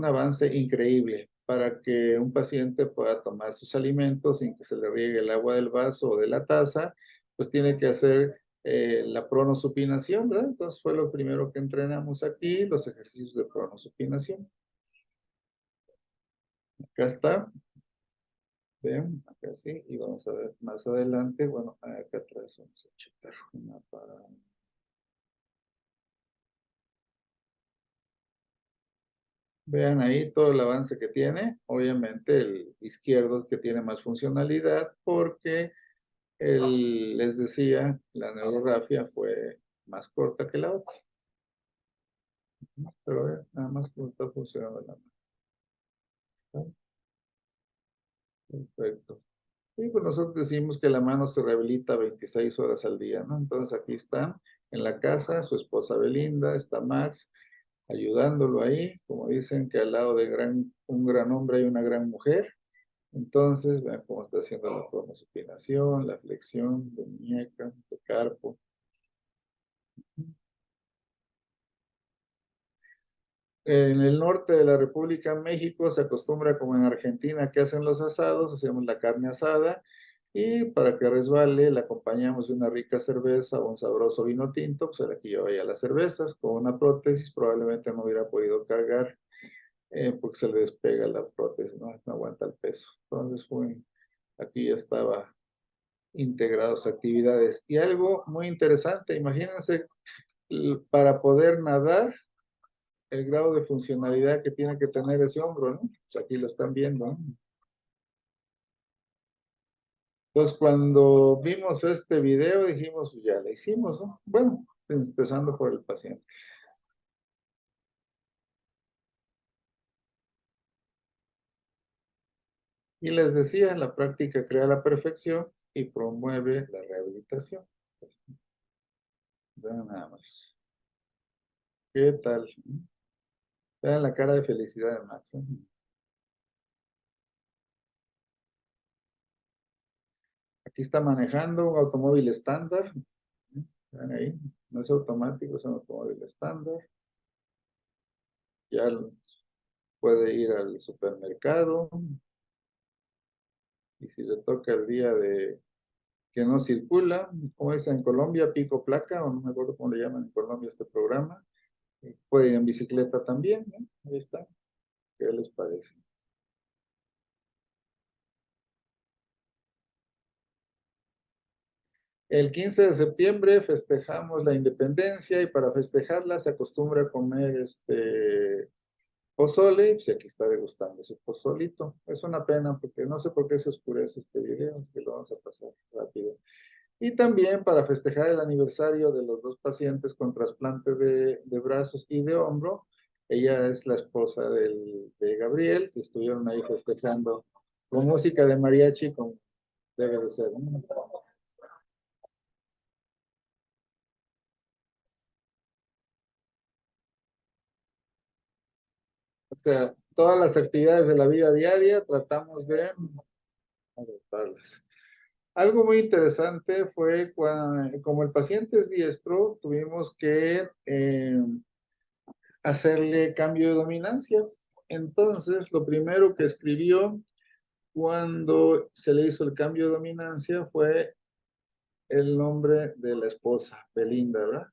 avance increíble para que un paciente pueda tomar sus alimentos sin que se le riegue el agua del vaso o de la taza, pues tiene que hacer la pronosupinación, ¿verdad? Entonces fue lo primero que entrenamos aquí, los ejercicios de pronosupinación. Acá está. Ven, acá sí, y vamos a ver más adelante, bueno, acá atrás vamos a checar una para... Vean ahí todo el avance que tiene, obviamente el izquierdo es que tiene más funcionalidad porque les decía, la neurografía fue más corta que la otra. Pero vean, nada más cómo está funcionando la mano. Perfecto. Y pues nosotros decimos que la mano se rehabilita 26 horas al día, ¿no? Entonces aquí están en la casa, su esposa Belinda, está Max, ayudándolo ahí, como dicen que al lado de un gran hombre hay una gran mujer. Entonces, vean cómo está haciendo la pronosupinación, la flexión de muñeca, de carpo. En el norte de la República México se acostumbra, como en Argentina, que hacen los asados, hacemos la carne asada y para que resbale la acompañamos de una rica cerveza o un sabroso vino tinto, pues aquí yo ya las cervezas, con una prótesis probablemente no hubiera podido cargar porque se le despega la prótesis, no aguanta el peso. Entonces aquí ya estaba integrados actividades. Y algo muy interesante, imagínense, para poder nadar, el grado de funcionalidad que tiene que tener ese hombro, ¿no? Pues aquí lo están viendo, ¿no? Entonces, cuando vimos este video, dijimos, pues ya le hicimos, ¿no? Bueno, empezando por el paciente. Y les decía, la práctica crea la perfección y promueve la rehabilitación. Vean nada más. ¿Qué tal? Vean la cara de felicidad de Max, ¿eh? Aquí está manejando un automóvil estándar. Vean ahí, no es automático, es un automóvil estándar. Ya puede ir al supermercado. Y si le toca el día de que no circula, como es en Colombia, pico placa, o no me acuerdo cómo le llaman en Colombia este programa, puede ir en bicicleta también, ¿no? Ahí está. ¿Qué les parece? El 15 de septiembre festejamos la independencia y para festejarla se acostumbra a comer pozole, pues aquí está degustando su pozolito. Es una pena porque no sé por qué se oscurece este video, así que lo vamos a pasar rápido. Y también para festejar el aniversario de los dos pacientes con trasplante de brazos y de hombro, ella es la esposa de Gabriel, que estuvieron ahí festejando con música de mariachi, como debe de ser, ¿no? O sea, todas las actividades de la vida diaria tratamos de adoptarlas. Algo muy interesante fue como el paciente es diestro, tuvimos que hacerle cambio de dominancia. Entonces, lo primero que escribió cuando se le hizo el cambio de dominancia fue el nombre de la esposa, Belinda, ¿verdad?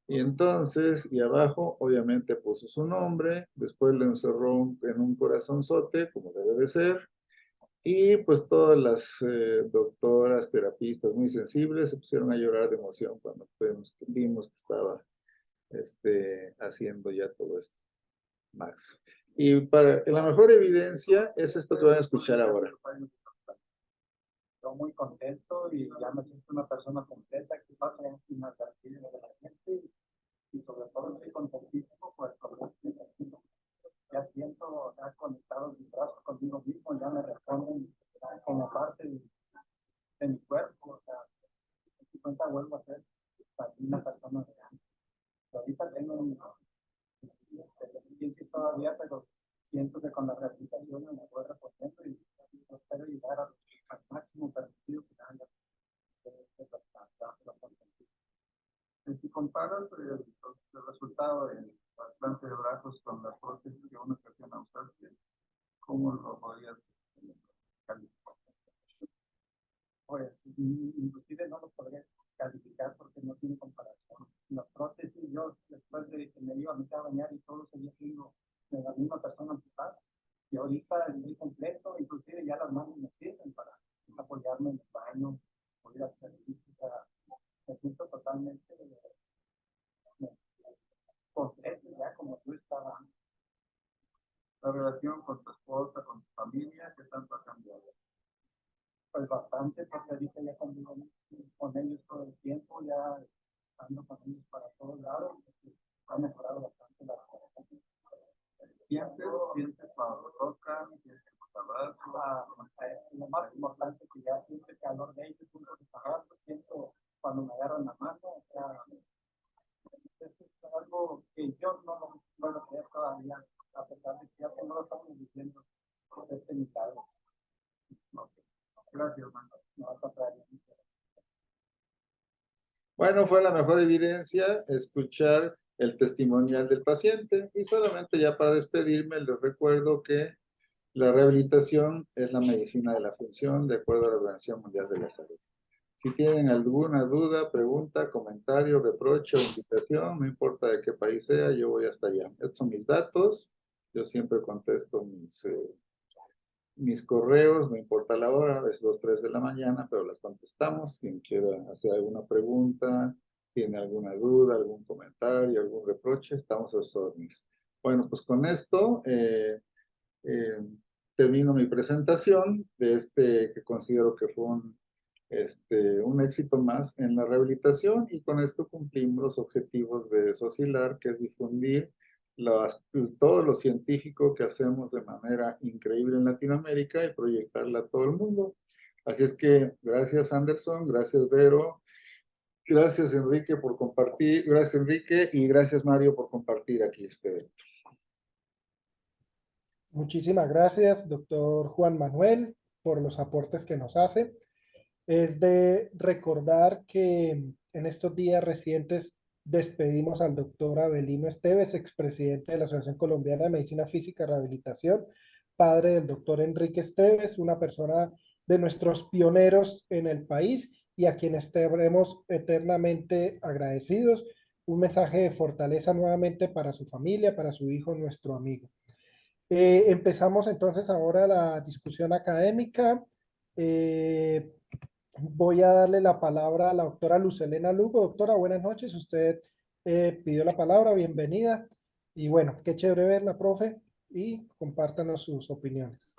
Y entonces, y abajo, obviamente puso su nombre, después lo encerró en un corazonzote, como debe de ser, y pues todas las doctoras, terapistas muy sensibles se pusieron a llorar de emoción cuando vimos que estaba haciendo ya todo esto, Max. Y la mejor evidencia es esto que van a escuchar ahora. Estoy muy contento y ya me siento una persona completa que pasa en la cartilla de la gente y sobre todo estoy contentísimo pues con lo que estoy haciendo. Ya siento ya conectado mis brazos conmigo mismo, ya me responden como parte de mi cuerpo, o sea, en cuenta vuelvo a ser una persona real. Ahorita tengo un deficiencia todavía, pero siento que con la rehabilitación me voy reponiendo y espero llegar al máximo permitido que haya. Si comparas el resultado del trasplante de brazos con la prótesis que una persona usaste, ¿cómo lo podrías calificar? Pues, inclusive no lo podría calificar porque no tiene comparación. La prótesis, yo después de que me iba a meter a bañar y todo seguía siendo de la misma persona amputada. Y ahorita estoy completo, inclusive ya las manos me sirven para apoyarme en el baño, poder hacer física. Me siento totalmente completo ya como yo estaba. La relación con tu esposa, con tu familia, ¿qué tanto ha cambiado? Pues bastante, porque ahorita ya conmigo, con ellos todo el tiempo, ya ando con ellos para todos lados, ha mejorado bastante la relación. ¿Sientes cuando tocan, sientes los abrazos? Lo más importante que ya siento el calor de ellos, siento los abrazos, siento cuando me agarran la mano, o sea, es algo que yo no lo puedo creer todavía, a pesar de que ya que no lo estamos diciendo de este milagro. Gracias, hermano. Bueno, fue la mejor evidencia escuchar el testimonial del paciente. Y solamente ya para despedirme, les recuerdo que la rehabilitación es la medicina de la función de acuerdo a la Organización Mundial de la Salud. Si tienen alguna duda, pregunta, comentario, reproche o invitación, no importa de qué país sea, yo voy hasta allá. Estos son mis datos. Yo siempre contesto mis correos, no importa la hora, es 2, 3 de la mañana, pero las contestamos. Quien quiera hacer alguna pregunta, tiene alguna duda, algún comentario, algún reproche, estamos a sus órdenes. Bueno, pues con esto termino mi presentación de que considero que fue un éxito más en la rehabilitación, y con esto cumplimos los objetivos de Socilar, que es difundir todo lo científico que hacemos de manera increíble en Latinoamérica y proyectarla a todo el mundo. Así es que gracias, Anderson, gracias, Vero, gracias, Enrique, por compartir, gracias, Enrique, y gracias, Mario, por compartir aquí este evento. Muchísimas gracias, doctor Juan Manuel, por los aportes que nos hace. Es de recordar que en estos días recientes despedimos al doctor Avelino Esteves, expresidente de la Asociación Colombiana de Medicina Física y Rehabilitación, padre del doctor Enrique Esteves, una persona de nuestros pioneros en el país y a quien estaremos eternamente agradecidos. Un mensaje de fortaleza nuevamente para su familia, para su hijo, nuestro amigo. Empezamos entonces ahora la discusión académica. Voy a darle la palabra a la doctora Lucelena Lugo. Doctora, buenas noches. Usted pidió la palabra, bienvenida. Y bueno, qué chévere verla, profe, y compártanos sus opiniones.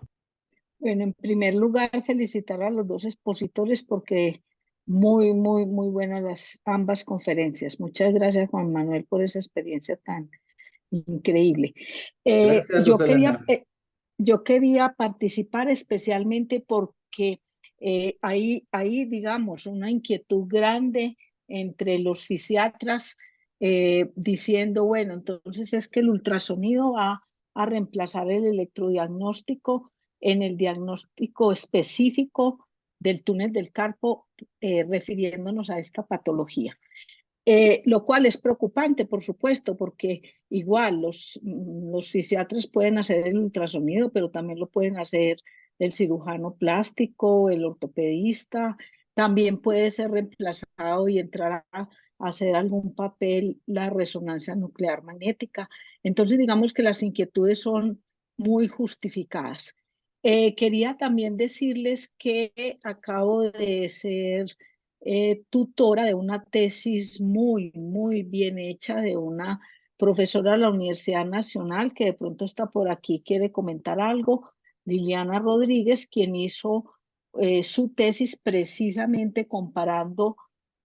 Bueno, en primer lugar, felicitar a los dos expositores porque muy buenas ambas conferencias. Muchas gracias, Juan Manuel, por esa experiencia tan increíble. Gracias, yo quería participar especialmente porque hay, digamos, una inquietud grande entre los fisiatras diciendo, bueno, entonces es que el ultrasonido va a reemplazar el electrodiagnóstico en el diagnóstico específico del túnel del carpo, refiriéndonos a esta patología. Lo cual es preocupante, por supuesto, porque igual los fisiatras pueden hacer el ultrasonido, pero también lo pueden hacer el cirujano plástico, el ortopedista, también puede ser reemplazado y entrar a hacer algún papel la resonancia nuclear magnética. Entonces, digamos que las inquietudes son muy justificadas. Quería también decirles que acabo de ser tutora de una tesis muy bien hecha de una profesora de la Universidad Nacional, que de pronto está por aquí, quiere comentar algo, Liliana Rodríguez, quien hizo su tesis precisamente comparando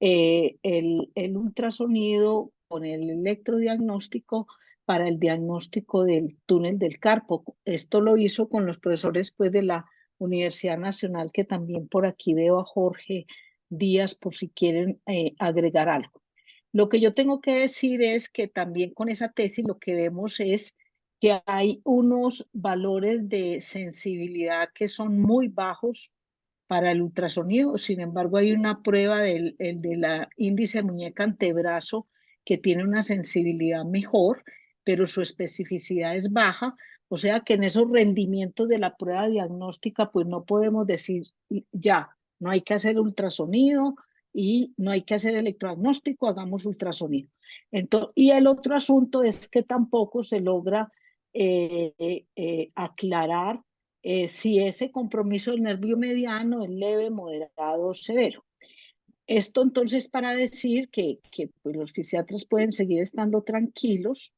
el ultrasonido con el electrodiagnóstico para el diagnóstico del túnel del carpo. Esto lo hizo con los profesores pues, de la Universidad Nacional, que también por aquí veo a Jorge Díaz por si quieren agregar algo. Lo que yo tengo que decir es que también con esa tesis lo que vemos es que hay unos valores de sensibilidad que son muy bajos para el ultrasonido. Sin embargo, hay una prueba de la índice muñeca antebrazo que tiene una sensibilidad mejor, pero su especificidad es baja. O sea que en esos rendimientos de la prueba diagnóstica, pues no podemos decir ya, no hay que hacer ultrasonido y no hay que hacer electrodiagnóstico, hagamos ultrasonido. Entonces, y el otro asunto es que tampoco se logra aclarar si ese compromiso del nervio mediano es leve, moderado o severo. Esto entonces para decir que pues los fisiatras pueden seguir estando tranquilos,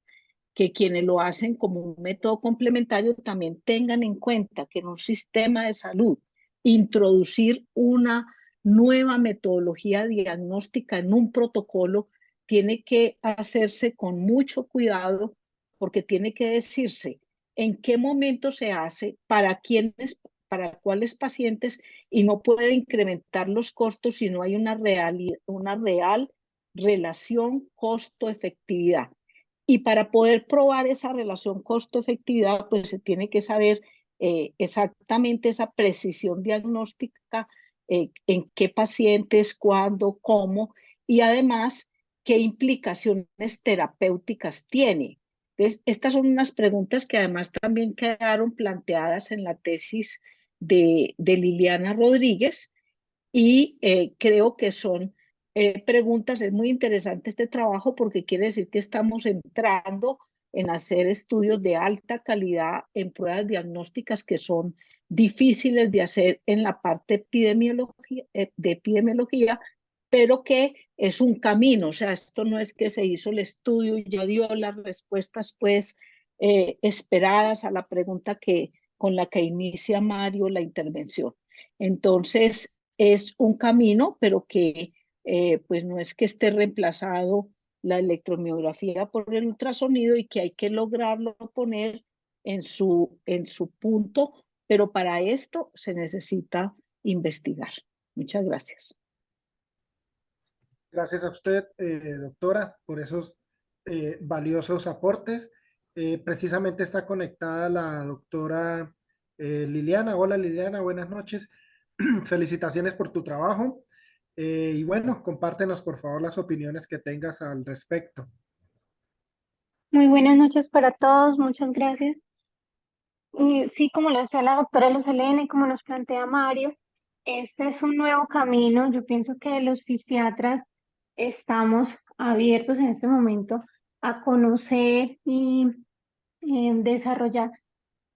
que quienes lo hacen como un método complementario también tengan en cuenta que en un sistema de salud introducir una nueva metodología diagnóstica en un protocolo tiene que hacerse con mucho cuidado porque tiene que decirse en qué momento se hace, para quiénes, para cuáles pacientes y no puede incrementar los costos si no hay una real relación costo-efectividad. Y para poder probar esa relación costo-efectividad, pues se tiene que saber exactamente esa precisión diagnóstica, en qué pacientes, cuándo, cómo, y además qué implicaciones terapéuticas tiene. Entonces, estas son unas preguntas que además también quedaron planteadas en la tesis de Liliana Rodríguez y creo que son preguntas. Es muy interesante este trabajo porque quiere decir que estamos entrando en hacer estudios de alta calidad en pruebas diagnósticas que son difíciles de hacer en la parte de epidemiología, pero que es un camino. O sea, esto no es que se hizo el estudio y ya dio las respuestas pues esperadas a la pregunta con la que inicia Mario la intervención. Entonces, es un camino, pero que pues no es que esté reemplazado la electromiografía por el ultrasonido y que hay que lograrlo poner en su punto, pero para esto se necesita investigar. Muchas gracias. Gracias a usted, doctora, por esos valiosos aportes. Precisamente está conectada la doctora Liliana. Hola Liliana, buenas noches. Felicitaciones por tu trabajo. Y bueno, compártenos por favor las opiniones que tengas al respecto. Muy buenas noches para todos, muchas gracias. Y sí, como lo decía la doctora Luz Helena y como nos plantea Mario, este es un nuevo camino. Yo pienso que los fisiatras estamos abiertos en este momento a conocer y desarrollar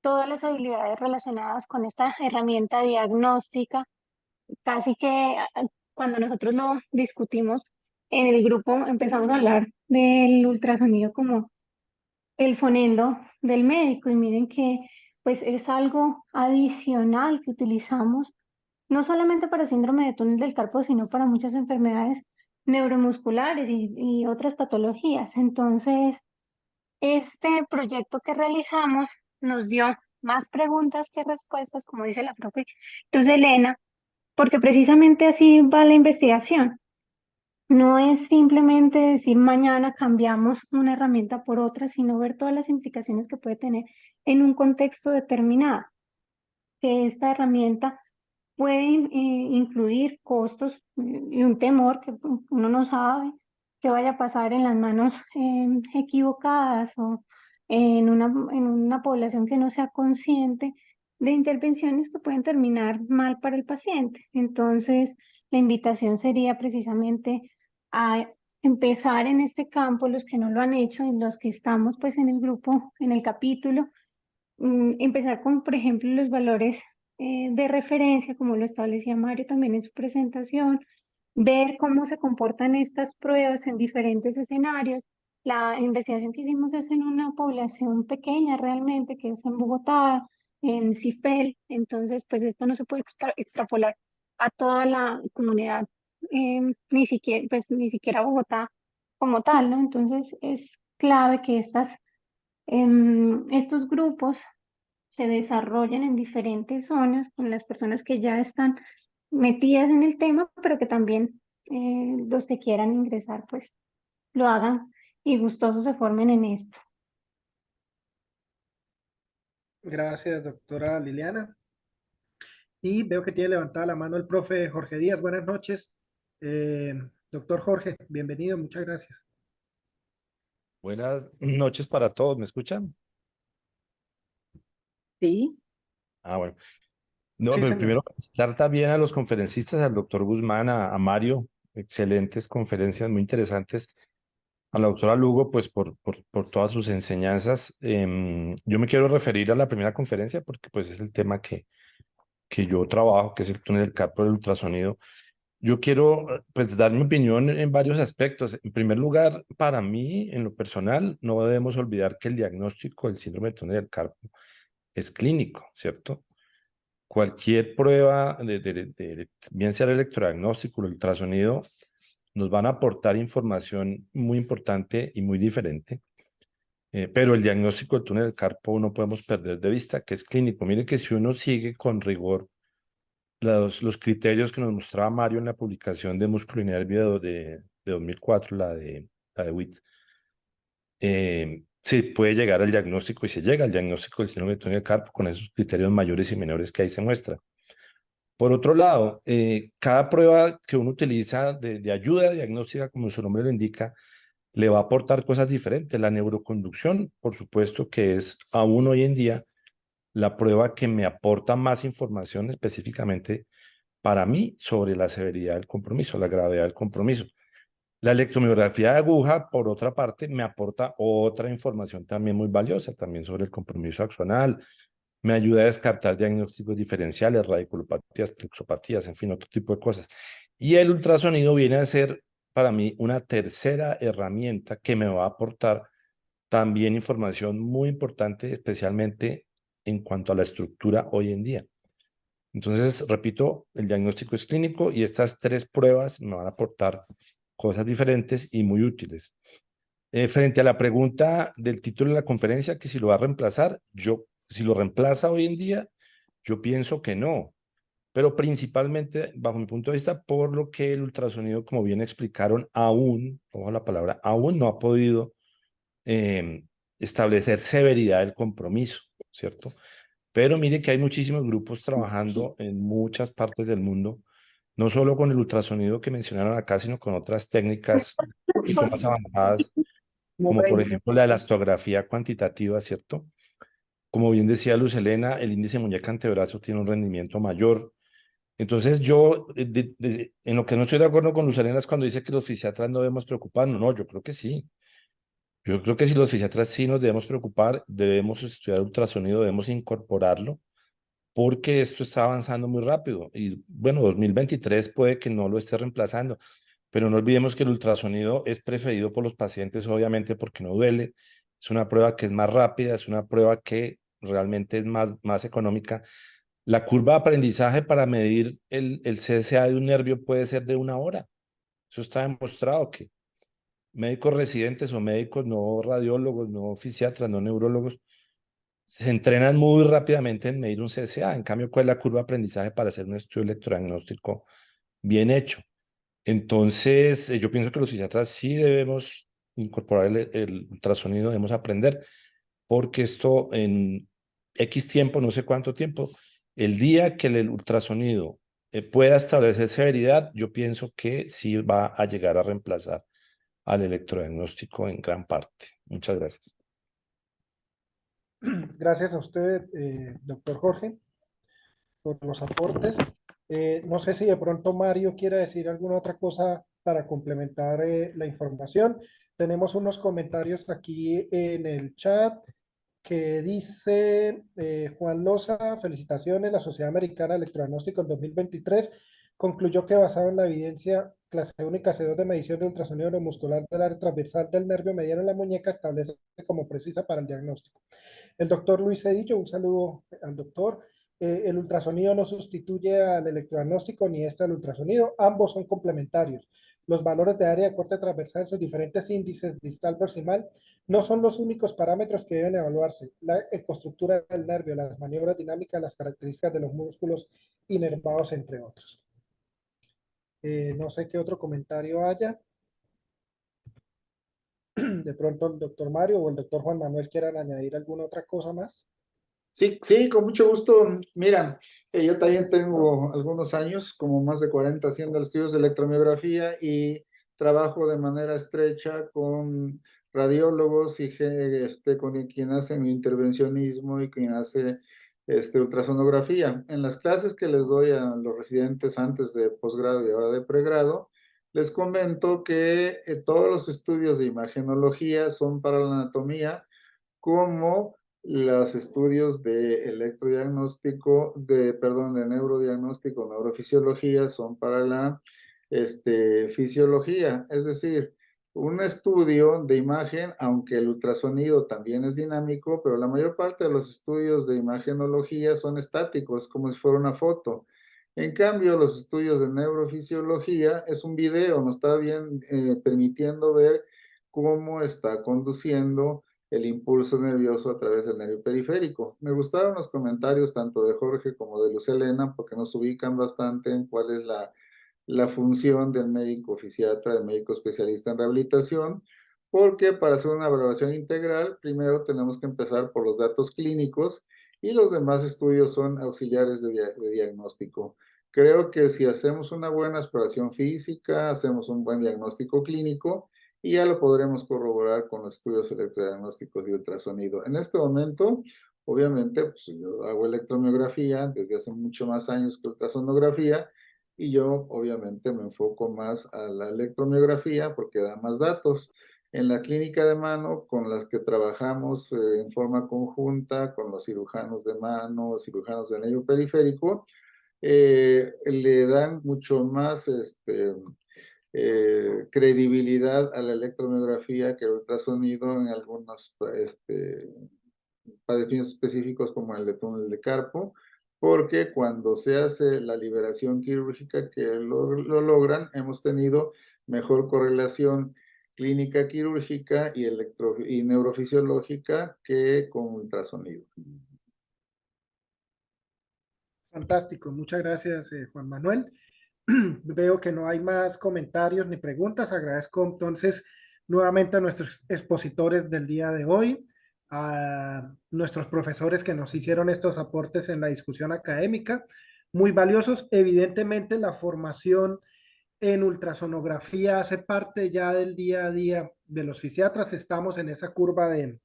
todas las habilidades relacionadas con esta herramienta diagnóstica. Casi que cuando nosotros lo discutimos en el grupo, empezamos a hablar del ultrasonido como el fonendo del médico, y miren que pues es algo adicional que utilizamos no solamente para síndrome de túnel del carpo, sino para muchas enfermedades neuromusculares y otras patologías. Entonces, este proyecto que realizamos nos dio más preguntas que respuestas, como dice la profe Luz Elena, porque precisamente así va la investigación. No es simplemente decir mañana cambiamos una herramienta por otra, sino ver todas las implicaciones que puede tener en un contexto determinado. Que esta herramienta puede incluir costos y un temor que uno no sabe que vaya a pasar en las manos equivocadas o en una población que no sea consciente de intervenciones que pueden terminar mal para el paciente. Entonces, la invitación sería precisamente a empezar en este campo, los que no lo han hecho y los que estamos pues en el grupo, en el capítulo, empezar con, por ejemplo, los valores de referencia, como lo establecía Mario también en su presentación, ver cómo se comportan estas pruebas en diferentes escenarios. La investigación que hicimos es en una población pequeña realmente, que es en Bogotá, en CIFEL, entonces pues esto no se puede extrapolar a toda la comunidad, ni siquiera Bogotá como tal, ¿no? Entonces es clave que estos grupos se desarrollen en diferentes zonas con las personas que ya están metidas en el tema, pero que también los que quieran ingresar, pues lo hagan y gustosos se formen en esto. Gracias, doctora Liliana. Y veo que tiene levantada la mano el profe Jorge Díaz. Buenas noches. Doctor Jorge, bienvenido, muchas gracias. Buenas noches para todos, ¿me escuchan? Sí, Bueno. No, Sí, pero señor. primero felicitar también a los conferencistas, al doctor Guzmán, a Mario, excelentes conferencias, muy interesantes. A la doctora Lugo, pues por todas sus enseñanzas. Yo me quiero referir a la primera conferencia porque pues es el tema que yo trabajo, que es el túnel del carpo del ultrasonido. Yo quiero pues dar mi opinión en varios aspectos. En primer lugar, para mí, en lo personal, no debemos olvidar que el diagnóstico del síndrome del túnel del carpo es clínico, ¿cierto? Cualquier prueba, bien sea el electrodiagnóstico o el ultrasonido, nos van a aportar información muy importante y muy diferente. Pero el diagnóstico del túnel del carpo no podemos perder de vista que es clínico. Mire que si uno sigue con rigor los criterios que nos mostraba Mario en la publicación de músculo y nervio de 2004, la de WIT, se puede llegar al diagnóstico y se llega al diagnóstico del síndrome del túnel del carpo con esos criterios mayores y menores que ahí se muestran. Por otro lado, cada prueba que uno utiliza de ayuda diagnóstica, como su nombre lo indica, le va a aportar cosas diferentes. La neuroconducción, por supuesto, que es aún hoy en día la prueba que me aporta más información específicamente para mí sobre la severidad del compromiso, la gravedad del compromiso. La electromiografía de aguja, por otra parte, me aporta otra información también muy valiosa, también sobre el compromiso axonal. Me ayuda a descartar diagnósticos diferenciales, radiculopatías, plexopatías, en fin, otro tipo de cosas. Y el ultrasonido viene a ser para mí una tercera herramienta que me va a aportar también información muy importante, especialmente en cuanto a la estructura hoy en día. Entonces, repito, el diagnóstico es clínico y estas tres pruebas me van a aportar cosas diferentes y muy útiles. Frente a la pregunta del título de la conferencia, que si lo va a reemplazar, si lo reemplaza hoy en día, yo pienso que no, pero principalmente, bajo mi punto de vista, por lo que el ultrasonido, como bien explicaron, aún, ojo la palabra, aún no ha podido establecer severidad del compromiso, ¿cierto? Pero mire que hay muchísimos grupos trabajando en muchas partes del mundo, no solo con el ultrasonido que mencionaron acá, sino con otras técnicas un poquito más avanzadas, como por ejemplo la elastografía cuantitativa, ¿cierto? Como bien decía Luz Helena, el índice muñeca-antebrazo tiene un rendimiento mayor. Entonces yo, en lo que no estoy de acuerdo con Luz Helena es cuando dice que los fisiatras no debemos preocuparnos. No, yo creo que sí. Yo creo que si los fisiatras sí nos debemos preocupar, debemos estudiar ultrasonido, debemos incorporarlo, porque esto está avanzando muy rápido. Y bueno, 2023 puede que no lo esté reemplazando, pero no olvidemos que el ultrasonido es preferido por los pacientes, obviamente, porque no duele. Es una prueba que es más rápida, es una prueba que realmente es más económica. La curva de aprendizaje para medir el CSA de un nervio puede ser de 1 hora. Eso está demostrado que médicos residentes o médicos no radiólogos, no fisiatras, no neurólogos, se entrenan muy rápidamente en medir un CSA. En cambio, ¿cuál es la curva de aprendizaje para hacer un estudio electrodiagnóstico bien hecho? Entonces, yo pienso que los fisiatras sí debemos incorporar el ultrasonido, debemos aprender, porque esto en X tiempo, no sé cuánto tiempo, el día que el ultrasonido pueda establecer severidad, yo pienso que sí va a llegar a reemplazar al electrodiagnóstico en gran parte. Muchas gracias. Gracias a usted, doctor Jorge, por los aportes. No sé si de pronto Mario quiere decir alguna otra cosa para complementar la información. Tenemos unos comentarios aquí en el chat que dice Juan Loza, felicitaciones, la Sociedad Americana de Electrodiagnóstico en 2023 concluyó que basado en la evidencia clase única C2 de medición de ultrasonido neuromuscular del área transversal del nervio mediano en la muñeca establece como precisa para el diagnóstico. El doctor Luis Cedillo, un saludo al doctor. El ultrasonido no sustituye al electrodiagnóstico ni al ultrasonido, ambos son complementarios. Los valores de área de corte transversal en sus diferentes índices distal proximal no son los únicos parámetros que deben evaluarse. La ecoestructura del nervio, las maniobras dinámicas, las características de los músculos inervados, entre otros. No sé qué otro comentario haya. De pronto el doctor Mario o el doctor Juan Manuel quieran añadir alguna otra cosa más. Sí, sí, con mucho gusto. Mira, yo también tengo algunos años, como más de 40, haciendo estudios de electromiografía y trabajo de manera estrecha con radiólogos y con quien hace mi intervencionismo y quien hace ultrasonografía. En las clases que les doy a los residentes antes de posgrado y ahora de pregrado, les comento que todos los estudios de imagenología son para la anatomía, como los estudios de electrodiagnóstico, de neurodiagnóstico, neurofisiología son para la fisiología. Es decir, un estudio de imagen, aunque el ultrasonido también es dinámico, pero la mayor parte de los estudios de imagenología son estáticos, como si fuera una foto. En cambio, los estudios de neurofisiología es un video, nos está bien permitiendo ver cómo está conduciendo el impulso nervioso a través del nervio periférico. Me gustaron los comentarios tanto de Jorge como de Luz Helena porque nos ubican bastante en cuál es la función del médico fisiatra, del médico especialista en rehabilitación, porque para hacer una valoración integral, primero tenemos que empezar por los datos clínicos y los demás estudios son auxiliares de diagnóstico. Creo que si hacemos una buena exploración física, hacemos un buen diagnóstico clínico, y ya lo podremos corroborar con los estudios electrodiagnósticos y ultrasonido. En este momento, obviamente, pues yo hago electromiografía desde hace mucho más años que ultrasonografía, y yo obviamente me enfoco más a la electromiografía porque da más datos. En la clínica de mano, con las que trabajamos en forma conjunta, con los cirujanos de mano, cirujanos del nervio periférico, le dan mucho más credibilidad a la electromiografía que el ultrasonido en algunos padecimientos específicos como el de túnel de carpo, porque cuando se hace la liberación quirúrgica que lo logran, hemos tenido mejor correlación clínica quirúrgica y neurofisiológica que con ultrasonido. Fantástico, muchas gracias Juan Manuel. Veo que no hay más comentarios ni preguntas. Agradezco entonces nuevamente a nuestros expositores del día de hoy, a nuestros profesores que nos hicieron estos aportes en la discusión académica, muy valiosos. Evidentemente la formación en ultrasonografía hace parte ya del día a día de los fisiatras. Estamos en esa curva de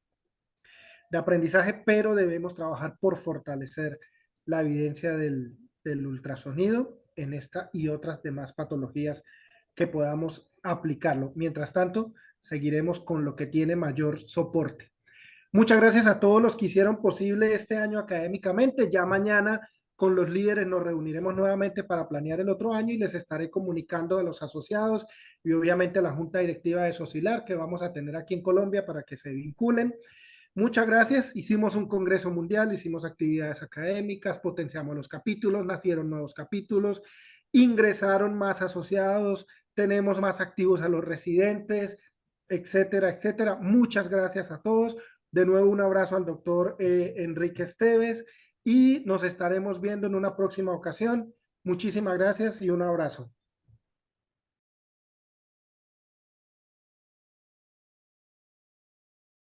aprendizaje, pero debemos trabajar por fortalecer la evidencia del ultrasonido en esta y otras demás patologías que podamos aplicarlo. Mientras tanto, seguiremos con lo que tiene mayor soporte. Muchas gracias a todos los que hicieron posible este año académicamente. Ya mañana con los líderes nos reuniremos nuevamente para planear el otro año y les estaré comunicando a los asociados y obviamente a la Junta Directiva de Socilar que vamos a tener aquí en Colombia para que se vinculen. Muchas gracias. Hicimos un congreso mundial, hicimos actividades académicas, potenciamos los capítulos, nacieron nuevos capítulos, ingresaron más asociados, tenemos más activos a los residentes, etcétera, etcétera. Muchas gracias a todos. De nuevo, un abrazo al doctor Enrique Esteves y nos estaremos viendo en una próxima ocasión. Muchísimas gracias y un abrazo.